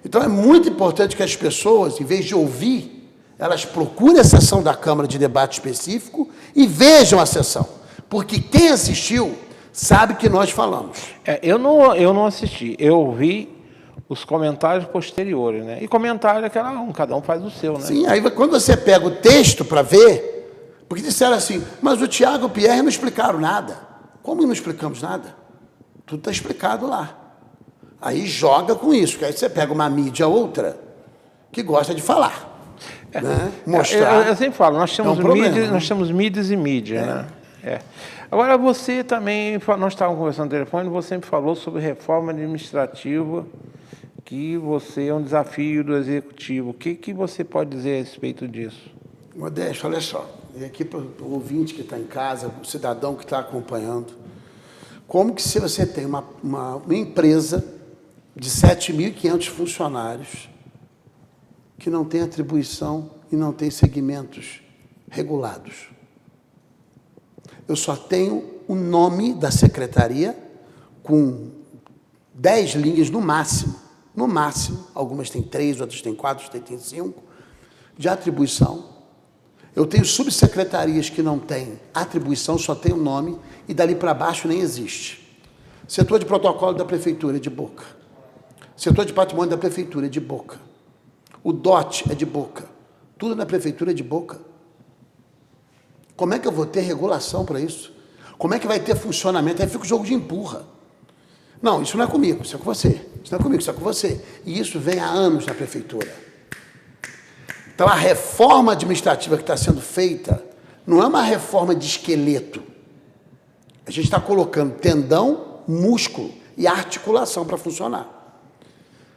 Então, é muito importante que as pessoas, em vez de ouvir, elas procurem a sessão da Câmara de debate específico e vejam a sessão. Porque quem assistiu sabe que nós falamos. Eu não assisti, eu vi os comentários posteriores, né? E comentário é cada um faz o seu, né? Sim, aí quando você pega o texto para ver, porque disseram assim, mas o Tiago e o Pierre não explicaram nada. Como não explicamos nada? Tudo está explicado lá. Aí joga com isso, que aí você pega uma mídia outra que gosta de falar. Né? Mostrar. Eu sempre falo, nós temos mídias e mídia, né? Agora, você também, nós estávamos conversando no telefone, você sempre falou sobre reforma administrativa, que você é um desafio do Executivo. O que você pode dizer a respeito disso? Modesto, olha só, e aqui para o ouvinte que está em casa, o cidadão que está acompanhando, como que se você tem uma empresa de 7.500 funcionários, que não tem atribuição e não tem segmentos regulados. Eu só tenho o nome da secretaria com 10 linhas no máximo, algumas têm 3, outras têm 4, outras têm 5, de atribuição. Eu tenho subsecretarias que não têm atribuição, só tem o nome, e dali para baixo nem existe. Setor de protocolo da prefeitura é de boca. Setor de patrimônio da prefeitura é de boca. O DOT é de boca. Tudo na prefeitura é de boca. Como é que eu vou ter regulação para isso? Como é que vai ter funcionamento? Aí fica o jogo de empurra. Não, isso não é comigo, isso é com você. Isso não é comigo, isso é com você. E isso vem há anos na prefeitura. Então, a reforma administrativa que está sendo feita não é uma reforma de esqueleto. A gente está colocando tendão, músculo e articulação para funcionar.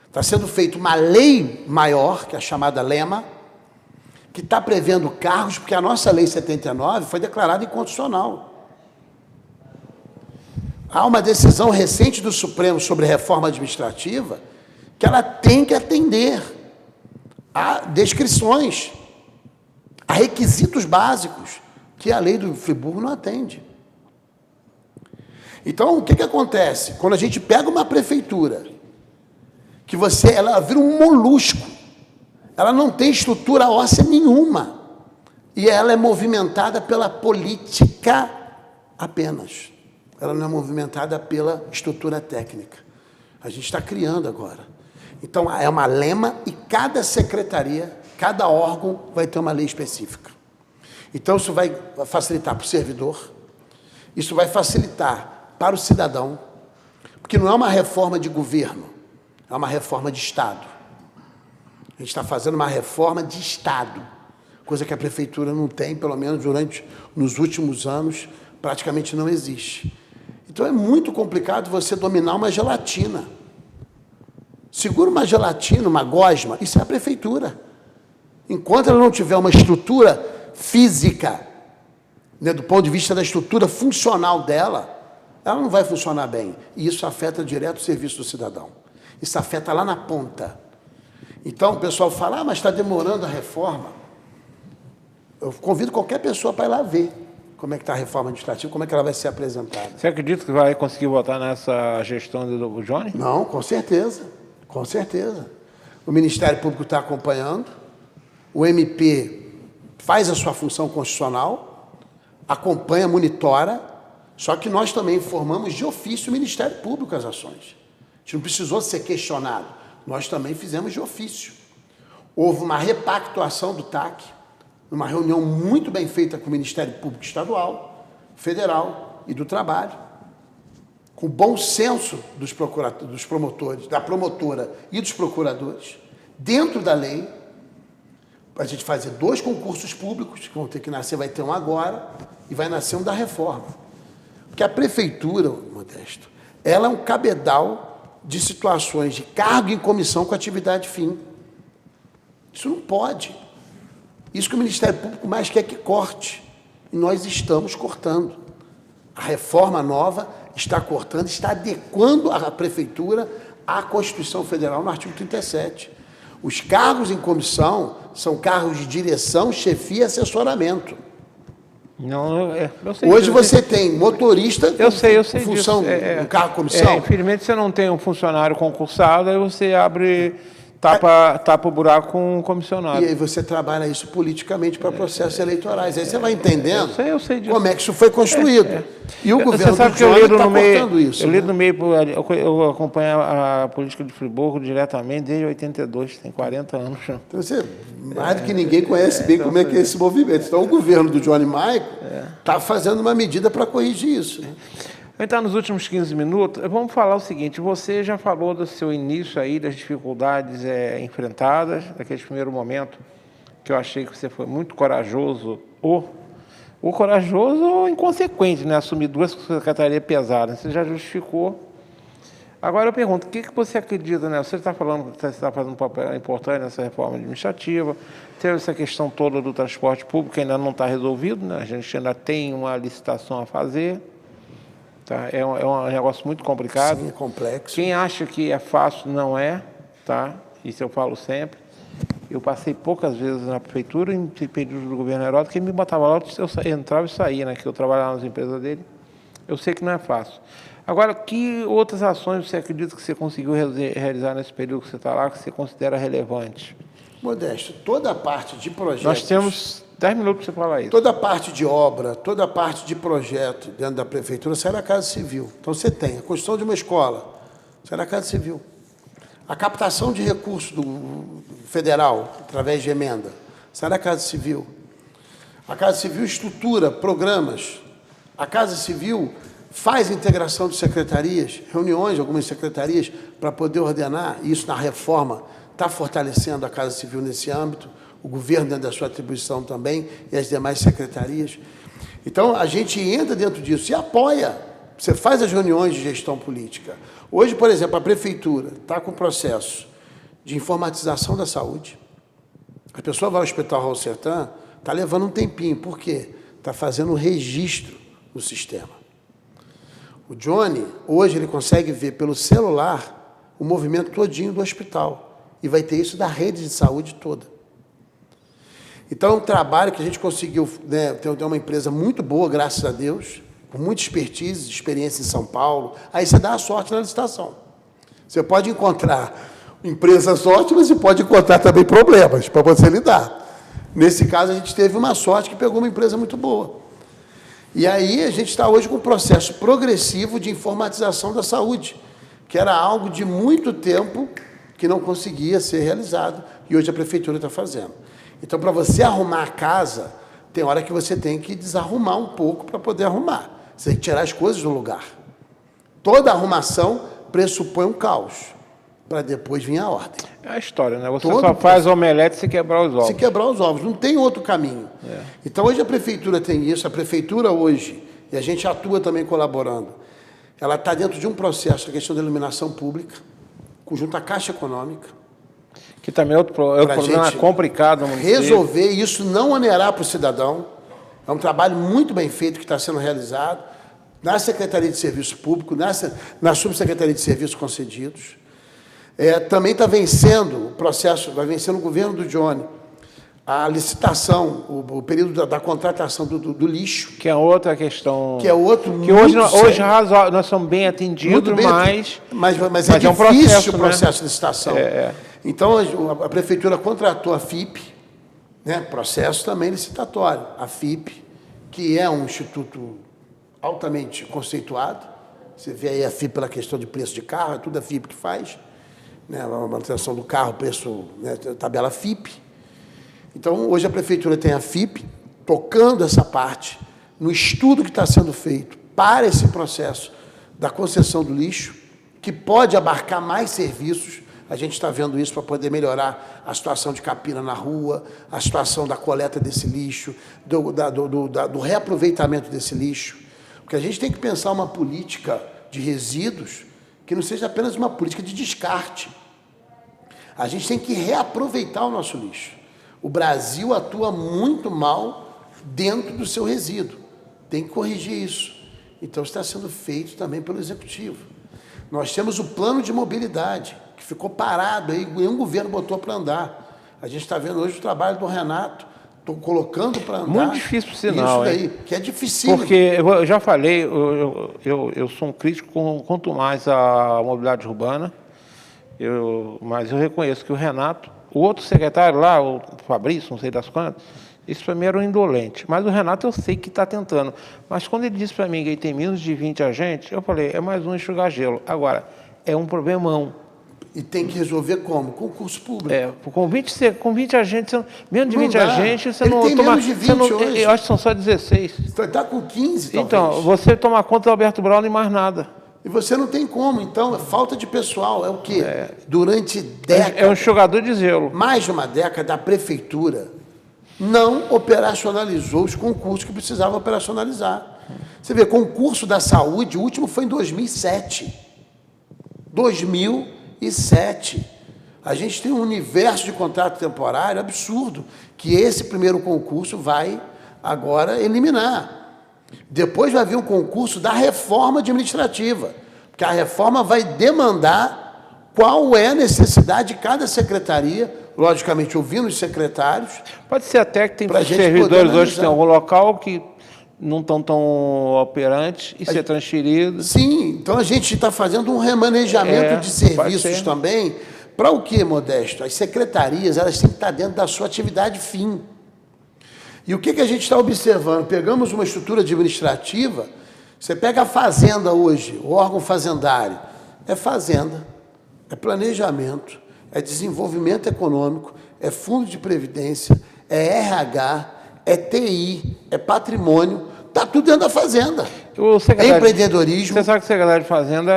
Está sendo feita uma lei maior, que é a chamada LEMA, que está prevendo cargos, porque a nossa Lei 79 foi declarada inconstitucional. Há uma decisão recente do Supremo sobre reforma administrativa que ela tem que atender a descrições, a requisitos básicos, que a lei do Friburgo não atende. Então, o que acontece? Quando a gente pega uma prefeitura, que ela vira um molusco, ela não tem estrutura óssea nenhuma, e ela é movimentada pela política apenas. Ela não é movimentada pela estrutura técnica. A gente está criando agora. Então, é uma lema e cada secretaria, cada órgão vai ter uma lei específica. Então, isso vai facilitar para o servidor, isso vai facilitar para o cidadão, porque não é uma reforma de governo, é uma reforma de Estado. A gente está fazendo uma reforma de Estado, coisa que a Prefeitura não tem, pelo menos nos últimos anos, praticamente não existe. Então é muito complicado você dominar uma gelatina. Segura uma gelatina, uma gosma, isso é a Prefeitura. Enquanto ela não tiver uma estrutura física, né, do ponto de vista da estrutura funcional dela, ela não vai funcionar bem. E isso afeta direto o serviço do cidadão. Isso afeta lá na ponta. Então, o pessoal fala, mas está demorando a reforma. Eu convido qualquer pessoa para ir lá ver como é que está a reforma administrativa, como é que ela vai ser apresentada. Você acredita que vai conseguir votar nessa gestão do Johnny? Não, com certeza. Com certeza. O Ministério Público está acompanhando, o MP faz a sua função constitucional, acompanha, monitora, só que nós também informamos de ofício o Ministério Público as ações. A gente não precisou ser questionado, nós também fizemos de ofício. Houve uma repactuação do TAC, numa reunião muito bem feita com o Ministério Público Estadual, Federal e do Trabalho, com bom senso dos promotores, da promotora e dos procuradores, dentro da lei, para a gente fazer 2 concursos públicos, que vão ter que nascer, vai ter um agora, e vai nascer um da reforma. Porque a Prefeitura, Modesto, ela é um cabedal de situações de cargo em comissão com atividade fim. Isso não pode. Isso que o Ministério Público mais quer que corte. E nós estamos cortando. A reforma nova está cortando, está adequando a Prefeitura à Constituição Federal no artigo 37. Os cargos em comissão são cargos de direção, chefia e assessoramento. Não, eu sei. Hoje você tem motorista eu sei função disso. um cargo comissão. Infelizmente você não tem um funcionário concursado, aí você tapa o buraco com um comissionado. E aí você trabalha isso politicamente para processos eleitorais. Aí você vai entendendo eu sei disso. como é que isso foi construído. E o governo você sabe do que eu Johnny lido está no meio, cortando isso. eu lido no meio, eu acompanho a política de Friburgo diretamente desde 82, tem 40 anos. Então você, mais do que ninguém, conhece bem como é que é esse movimento. Então o governo do Johnny Maico está fazendo uma medida para corrigir isso. Então, nos últimos 15 minutos, vamos falar o seguinte, você já falou do seu início aí, das dificuldades enfrentadas, daquele primeiro momento, que eu achei que você foi muito corajoso, ou corajoso ou inconsequente, né? Assumir 2 secretarias pesadas, você já justificou. Agora eu pergunto, o que você acredita, né? Você está falando que você está fazendo um papel importante nessa reforma administrativa, teve essa questão toda do transporte público, que ainda não está resolvido, né? A gente ainda tem uma licitação a fazer. Tá? É um negócio muito complicado. Sim, é complexo. Quem acha que é fácil, não é. Tá? Isso eu falo sempre. Eu passei poucas vezes na prefeitura, em período do governo Heródoto, que me botava lá, eu entrava e saía, né? Que eu trabalhava nas empresas dele. Eu sei que não é fácil. Agora, que outras ações você acredita que você conseguiu realizar nesse período que você está lá, que você considera relevante? Modesto, toda a parte de projetos... Nós temos 10 minutos para você falar isso. Toda a parte de obra, toda a parte de projeto dentro da prefeitura sai da Casa Civil. Então você tem a construção de uma escola, sai da Casa Civil. A captação de recursos do federal, através de emenda, sai da Casa Civil. A Casa Civil estrutura programas. A Casa Civil faz integração de secretarias, reuniões de algumas secretarias para poder ordenar, e isso na reforma está fortalecendo a Casa Civil nesse âmbito, o governo dentro da sua atribuição também, e as demais secretarias. Então, a gente entra dentro disso e apoia. Você faz as reuniões de gestão política. Hoje, por exemplo, a prefeitura está com o processo de informatização da saúde. A pessoa vai ao Hospital Raul Sertã, está levando um tempinho. Por quê? Está fazendo um registro no sistema. O Johnny, hoje, ele consegue ver pelo celular o movimento todinho do hospital. E vai ter isso da rede de saúde toda. Então, é um trabalho que a gente conseguiu, né, ter uma empresa muito boa, graças a Deus, com muita expertise, experiência em São Paulo. Aí você dá a sorte na licitação. Você pode encontrar empresas ótimas e pode encontrar também problemas para você lidar. Nesse caso, a gente teve uma sorte que pegou uma empresa muito boa. E aí, a gente está hoje com um processo progressivo de informatização da saúde, que era algo de muito tempo que não conseguia ser realizado, e hoje a prefeitura está fazendo. Então, para você arrumar a casa, tem hora que você tem que desarrumar um pouco para poder arrumar. Você tem que tirar as coisas do lugar. Toda arrumação pressupõe um caos. para depois vir a ordem. É a história, né? Você Todo só faz omelete se quebrar os ovos. Se quebrar os ovos, não tem outro caminho. Então, hoje a Prefeitura tem isso, a Prefeitura hoje, e a gente atua também colaborando, ela está dentro de um processo, a questão da iluminação pública, junto à Caixa Econômica, Que também é outro problema complicado no município. resolver isso, não onerar para o cidadão. É um trabalho muito bem feito que está sendo realizado na Secretaria de Serviço Público, na Subsecretaria de Serviços Concedidos. Também está vencendo o processo, vai vencendo o governo do Johnny, a licitação, o período da contratação do lixo. Que é outra questão. Que é outro que hoje nós somos bem atendidos, mas é difícil o processo de licitação. Então, a Prefeitura contratou a FIP, né, processo também licitatório. A FIP, que é um instituto altamente conceituado. Você vê aí a FIP pela questão de preço de carro, é tudo a FIP que faz. Né, a manutenção do carro, preço, né, tabela FIP. Então, hoje a Prefeitura tem a FIP tocando essa parte no estudo que está sendo feito para esse processo da concessão do lixo, que pode abarcar mais serviços. A gente está vendo isso para poder melhorar a situação de capina na rua, a situação da coleta desse lixo, do reaproveitamento desse lixo. Porque a gente tem que pensar uma política de resíduos que não seja apenas uma política de descarte. A gente tem que reaproveitar o nosso lixo. O Brasil atua muito mal dentro do seu resíduo. Tem que corrigir isso. Então, está sendo feito também pelo Executivo. Nós temos o plano de mobilidade, que ficou parado, aí nenhum governo botou para andar. A gente está vendo hoje o trabalho do Renato, estou colocando para andar. Muito difícil, por sinal. Isso daí, que é difícil. Porque, eu já falei, eu sou um crítico quanto mais à mobilidade urbana, mas eu reconheço que o Renato, o outro secretário lá, o Fabrício, não sei das quantas, isso para mim era um indolente. Mas o Renato eu sei que está tentando. Mas quando ele disse para mim que ele tem menos de 20 agentes, eu falei, é mais um enxugar gelo. Agora, é um problemão. E tem que resolver como? Concurso público. Com 20 agentes, menos de 20 agentes, você ele não tem toma... menos de 20 hoje. Eu acho que são só 16. Está com 15, talvez. Então, você toma conta do Alberto Braun e mais nada. E você não tem como, então, é falta de pessoal. É o quê? Durante décadas... É um enxugador de gelo. Mais de uma década, a Prefeitura não operacionalizou os concursos que precisava operacionalizar. Você vê, concurso da saúde, o último foi em 2007. 2007. A gente tem um universo de contrato temporário absurdo, que esse primeiro concurso vai agora eliminar. Depois vai vir um concurso da reforma administrativa, porque a reforma vai demandar qual é a necessidade de cada secretaria, logicamente ouvindo os secretários. Pode ser até que tem servidores hoje que tem algum local que não estão tão operantes e ser transferidos. Sim, então a gente está fazendo um remanejamento de serviços também. Para o quê, Modesto? As secretarias, elas têm que estar dentro da sua atividade fim. E o que a gente está observando? Pegamos uma estrutura administrativa, você pega a fazenda hoje, o órgão fazendário, é fazenda, é planejamento, é desenvolvimento econômico, é fundo de previdência, é RH, é TI, é patrimônio, está tudo dentro da fazenda. É empreendedorismo. Você sabe que o secretário de Fazenda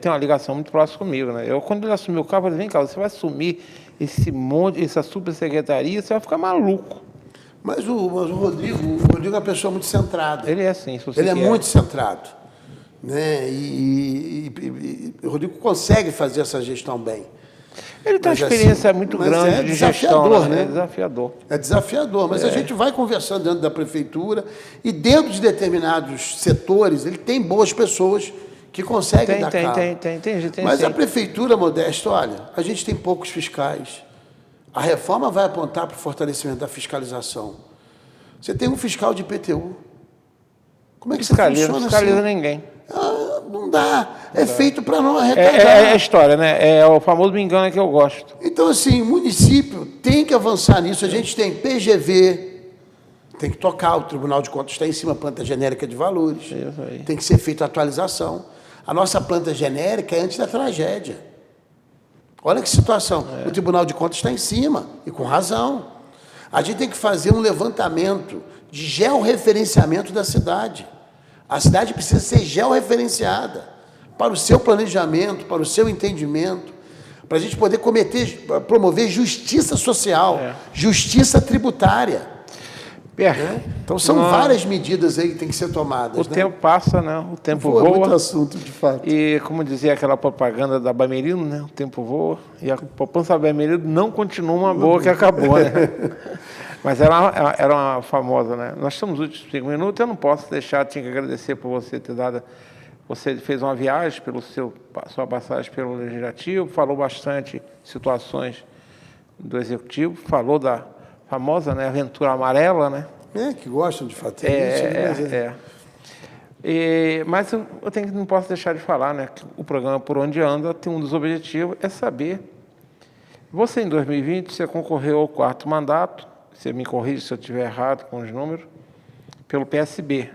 tem uma ligação muito próxima comigo, né? Quando ele assumiu o cargo, eu falei, vem cá, você vai assumir essa supersecretaria, você vai ficar maluco. Mas o Rodrigo é uma pessoa muito centrada. Ele é assim, se você Ele é muito centrado. Né? E o Rodrigo consegue fazer essa gestão bem. Ele tem uma experiência muito grande de gestão, né? É desafiador. É desafiador, mas a gente vai conversando dentro da prefeitura e dentro de determinados setores, ele tem boas pessoas que conseguem dar cabo. Tem, mas a prefeitura, Modesto, olha, a gente tem poucos fiscais. A reforma vai apontar para o fortalecimento da fiscalização. Você tem um fiscal de IPTU. Como é que fiscaliza, funciona não fiscaliza assim? Ninguém. Não dá. É feito para não arrecadar. É a história, né? É o famoso me engana que eu gosto. Então, assim, o município tem que avançar nisso. A gente tem PGV, tem que tocar, o Tribunal de Contas está em cima, planta genérica de valores. Isso aí. Tem que ser feita a atualização. A nossa planta genérica é antes da tragédia. Olha que situação. O Tribunal de Contas está em cima, e com razão. A gente tem que fazer um levantamento de georreferenciamento da cidade. A cidade precisa ser georreferenciada para o seu planejamento, para o seu entendimento. para a gente poder promover justiça social, justiça tributária. Né? Então, são várias medidas aí que têm que ser tomadas. O tempo passa, né? O tempo voa. Muito assunto, de fato. E, como dizia aquela propaganda da Bamerindo, né? O tempo voa. E a poupança da Bamerindo não continua uma boa que acabou, né? Mas era uma famosa, né? Nós estamos nos últimos 5 minutos, eu não posso deixar, tinha que agradecer por você ter dado... Você fez uma viagem, sua passagem pelo Legislativo, falou bastante situações do Executivo, falou da famosa, né, aventura amarela, né? Que gostam de fato. Mas eu não posso deixar de falar, né, que o programa Por Onde Anda tem um dos objetivos é saber. Você, em 2020, você concorreu ao 4º mandato, você me corrige se eu estiver errado com os números, pelo PSB.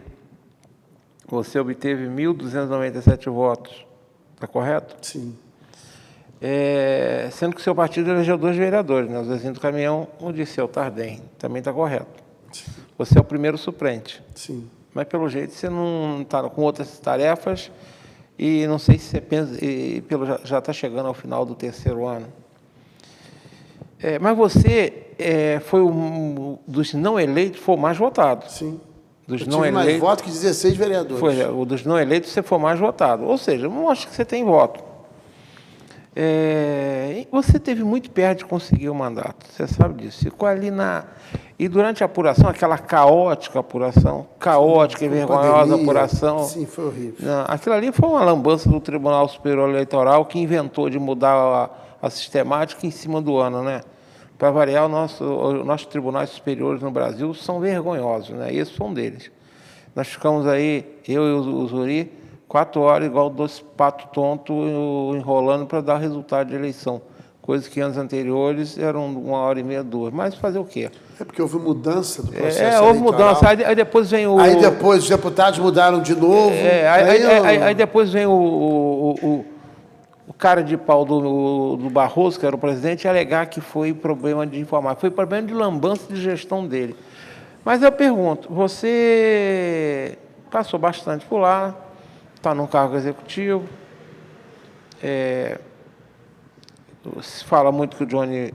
Você obteve 1.297 votos, está correto? Sim. Sendo que o seu partido elegeu 2 vereadores, né? O Zezinho do Caminhão, o Dirceu Tardem, também está correto. Sim. Você é o primeiro suplente. Sim. Mas, pelo jeito, você não está com outras tarefas e não sei se você pensa... já está chegando ao final do 3º ano. Mas você foi dos não eleitos, foi o mais votado. Sim. Dos eu não tive mais eleitos, votos que 16 vereadores. O dos não eleitos você foi mais votado. Ou seja, mostra que você tem voto. Você teve muito perto de conseguir o mandato, você sabe disso. Ficou ali E durante a apuração, aquela caótica apuração, caótica e vergonhosa apuração... Sim, foi horrível. Aquilo ali foi uma lambança do Tribunal Superior Eleitoral que inventou de mudar a sistemática em cima do ano, né? Para variar, os nossos tribunais superiores no Brasil são vergonhosos, né? Esse foi um deles. Nós ficamos aí, eu e o Zuri, 4 horas, igual 2 patos tontos, enrolando para dar resultado de eleição. Coisas que anos anteriores eram 1h30, 2. Mas fazer o quê? Porque houve mudança do processo eleitoral. Houve mudança. Aí depois vem o... Aí depois os deputados mudaram de novo. Aí depois vem o cara de pau do Barroso, que era o presidente, alegar que foi problema de informar. Foi problema de lambança de gestão dele. Mas eu pergunto, você passou bastante por lá, está num cargo executivo, se fala muito que o Johnny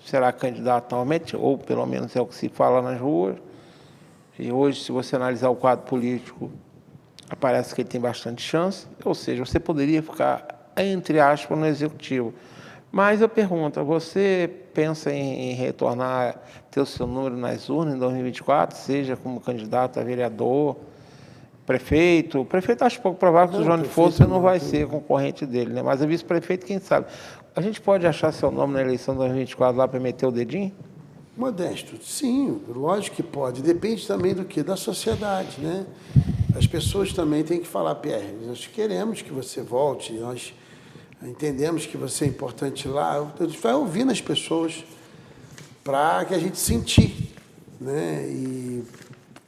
será candidato novamente, ou pelo menos é o que se fala nas ruas. E hoje, se você analisar o quadro político, parece que ele tem bastante chance, ou seja, você poderia ficar, entre aspas, no executivo. Mas eu pergunto, você pensa em retornar, ter o seu número nas urnas em 2024, seja como candidato a vereador, prefeito? O prefeito acho pouco provável que o Johnny fosse, não vai ser concorrente dele, né? Mas o vice-prefeito, quem sabe? A gente pode achar seu nome na eleição de 2024 lá para meter o dedinho? Modesto, sim, lógico que pode. Depende também do quê? Da sociedade, né? As pessoas também têm que falar, Pierre, nós queremos que você volte, nós entendemos que você é importante lá. A gente vai ouvindo as pessoas para que a gente sentir, né? E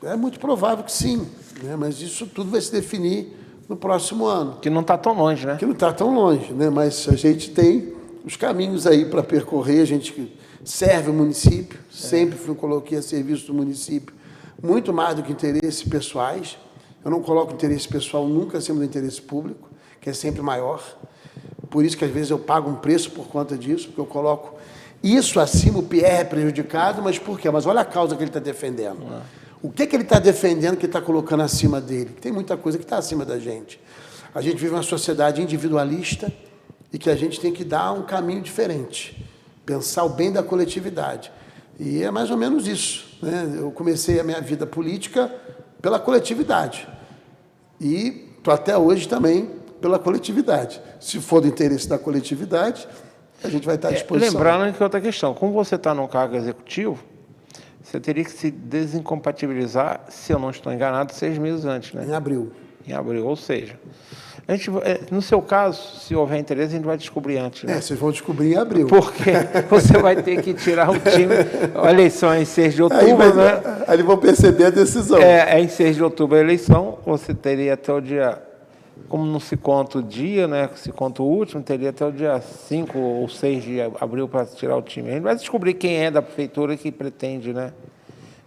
é muito provável que sim, né? Mas isso tudo vai se definir no próximo ano. Que não está tão longe, né? Que não está tão longe, né? Mas a gente tem os caminhos aí para percorrer, a gente serve o município, sempre coloquei a serviço do município, muito mais do que interesses pessoais. Eu não coloco interesse pessoal nunca acima do interesse público, que é sempre maior. Por isso que às vezes eu pago um preço por conta disso, porque eu coloco isso acima, o Pierre é prejudicado, mas por quê? Mas olha a causa que ele está defendendo. O que ele está defendendo que está colocando acima dele? Tem muita coisa que está acima da gente. A gente vive uma sociedade individualista e que a gente tem que dar um caminho diferente, pensar o bem da coletividade. E é mais ou menos isso, né? Eu comecei a minha vida política pela coletividade e estou até hoje também pela coletividade. Se for do interesse da coletividade, a gente vai estar à disposição. Lembrando que outra questão, como você está num cargo executivo, você teria que se desincompatibilizar, se eu não estou enganado, 6 meses antes, né? Em abril. Em abril, ou seja, a gente, no seu caso, se houver interesse, a gente vai descobrir antes, né? Vocês vão descobrir em abril. Porque você vai ter que tirar o time. A eleição é em 6 de outubro, né? Aí vão perceber a decisão. É em 6 de outubro a eleição, você teria até o dia, como não se conta o dia, né? Se conta o último, teria até o dia 5 ou 6 de abril para tirar o time. A gente vai descobrir quem é da prefeitura que pretende, né,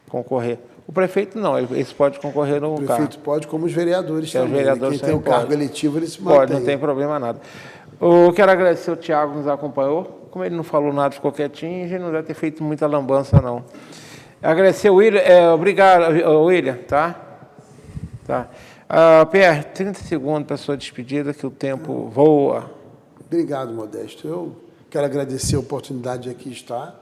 concorrer. O prefeito não, esse pode concorrer no cargo. O prefeito pode, como os vereadores também. Os vereadores quem tem o cargo eletivo, ele se mantém. Pode, não tem problema nada. Eu quero agradecer o Tiago que nos acompanhou. Como ele não falou nada, ficou quietinho, a gente não deve ter feito muita lambança, não. Agradecer o William. Obrigado, William, tá? Tá. Pierre, 30 segundos para a sua despedida, que o tempo voa. Obrigado, Modesto. Eu quero agradecer a oportunidade de aqui estar.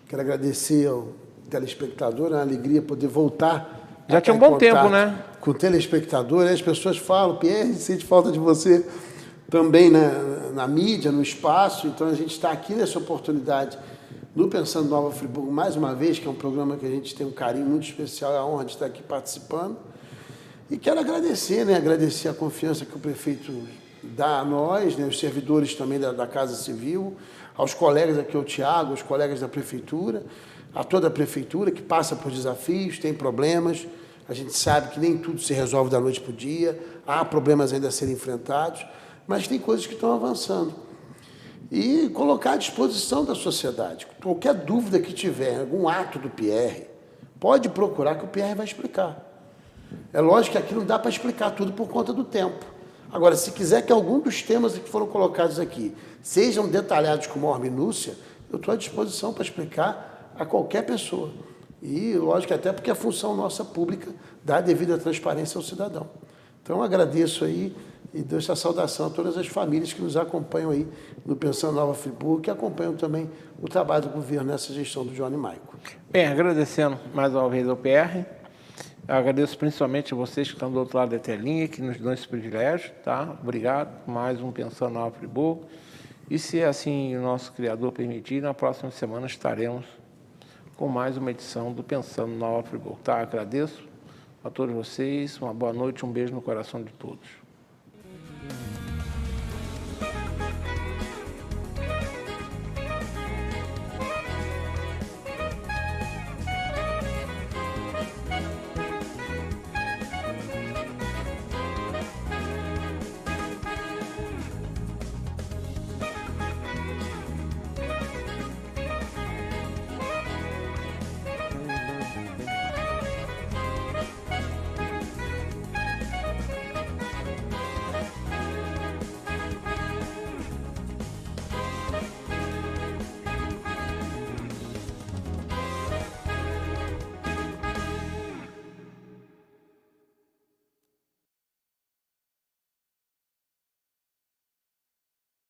Quero agradecer ao telespectador, é uma alegria poder voltar. Já tinha um bom tempo, né? Com o telespectador, as pessoas falam, Pierre, sente falta de você também na mídia, no espaço. Então, a gente está aqui nessa oportunidade no Pensando Nova Friburgo, mais uma vez, que é um programa que a gente tem um carinho muito especial, é a honra de estar aqui participando. E quero agradecer, né? Agradecer a confiança que o prefeito dá a nós, né? Os servidores também da Casa Civil, aos colegas aqui, ao Tiago, aos colegas da Prefeitura, a toda a Prefeitura que passa por desafios, tem problemas. A gente sabe que nem tudo se resolve da noite para o dia, há problemas ainda a serem enfrentados, mas tem coisas que estão avançando. E colocar à disposição da sociedade. Qualquer dúvida que tiver, algum ato do PR, pode procurar que o PR vai explicar. É lógico que aqui não dá para explicar tudo por conta do tempo. Agora, se quiser que algum dos temas que foram colocados aqui sejam detalhados com maior minúcia, eu estou à disposição para explicar a qualquer pessoa. E, lógico, até porque é função nossa pública dar a devida transparência ao cidadão. Então, agradeço aí e dou essa saudação a todas as famílias que nos acompanham aí no Pensando Nova Friburgo, que acompanham também o trabalho do governo nessa gestão do Johnny Maico. Bem, agradecendo mais uma vez ao PR, agradeço principalmente a vocês que estão do outro lado da telinha, que nos dão esse privilégio, tá? Obrigado, mais um Pensando Nova Friburgo. E se assim o nosso criador permitir, na próxima semana estaremos com mais uma edição do Pensando Nova Friburgo, tá? Agradeço a todos vocês, uma boa noite, um beijo no coração de todos.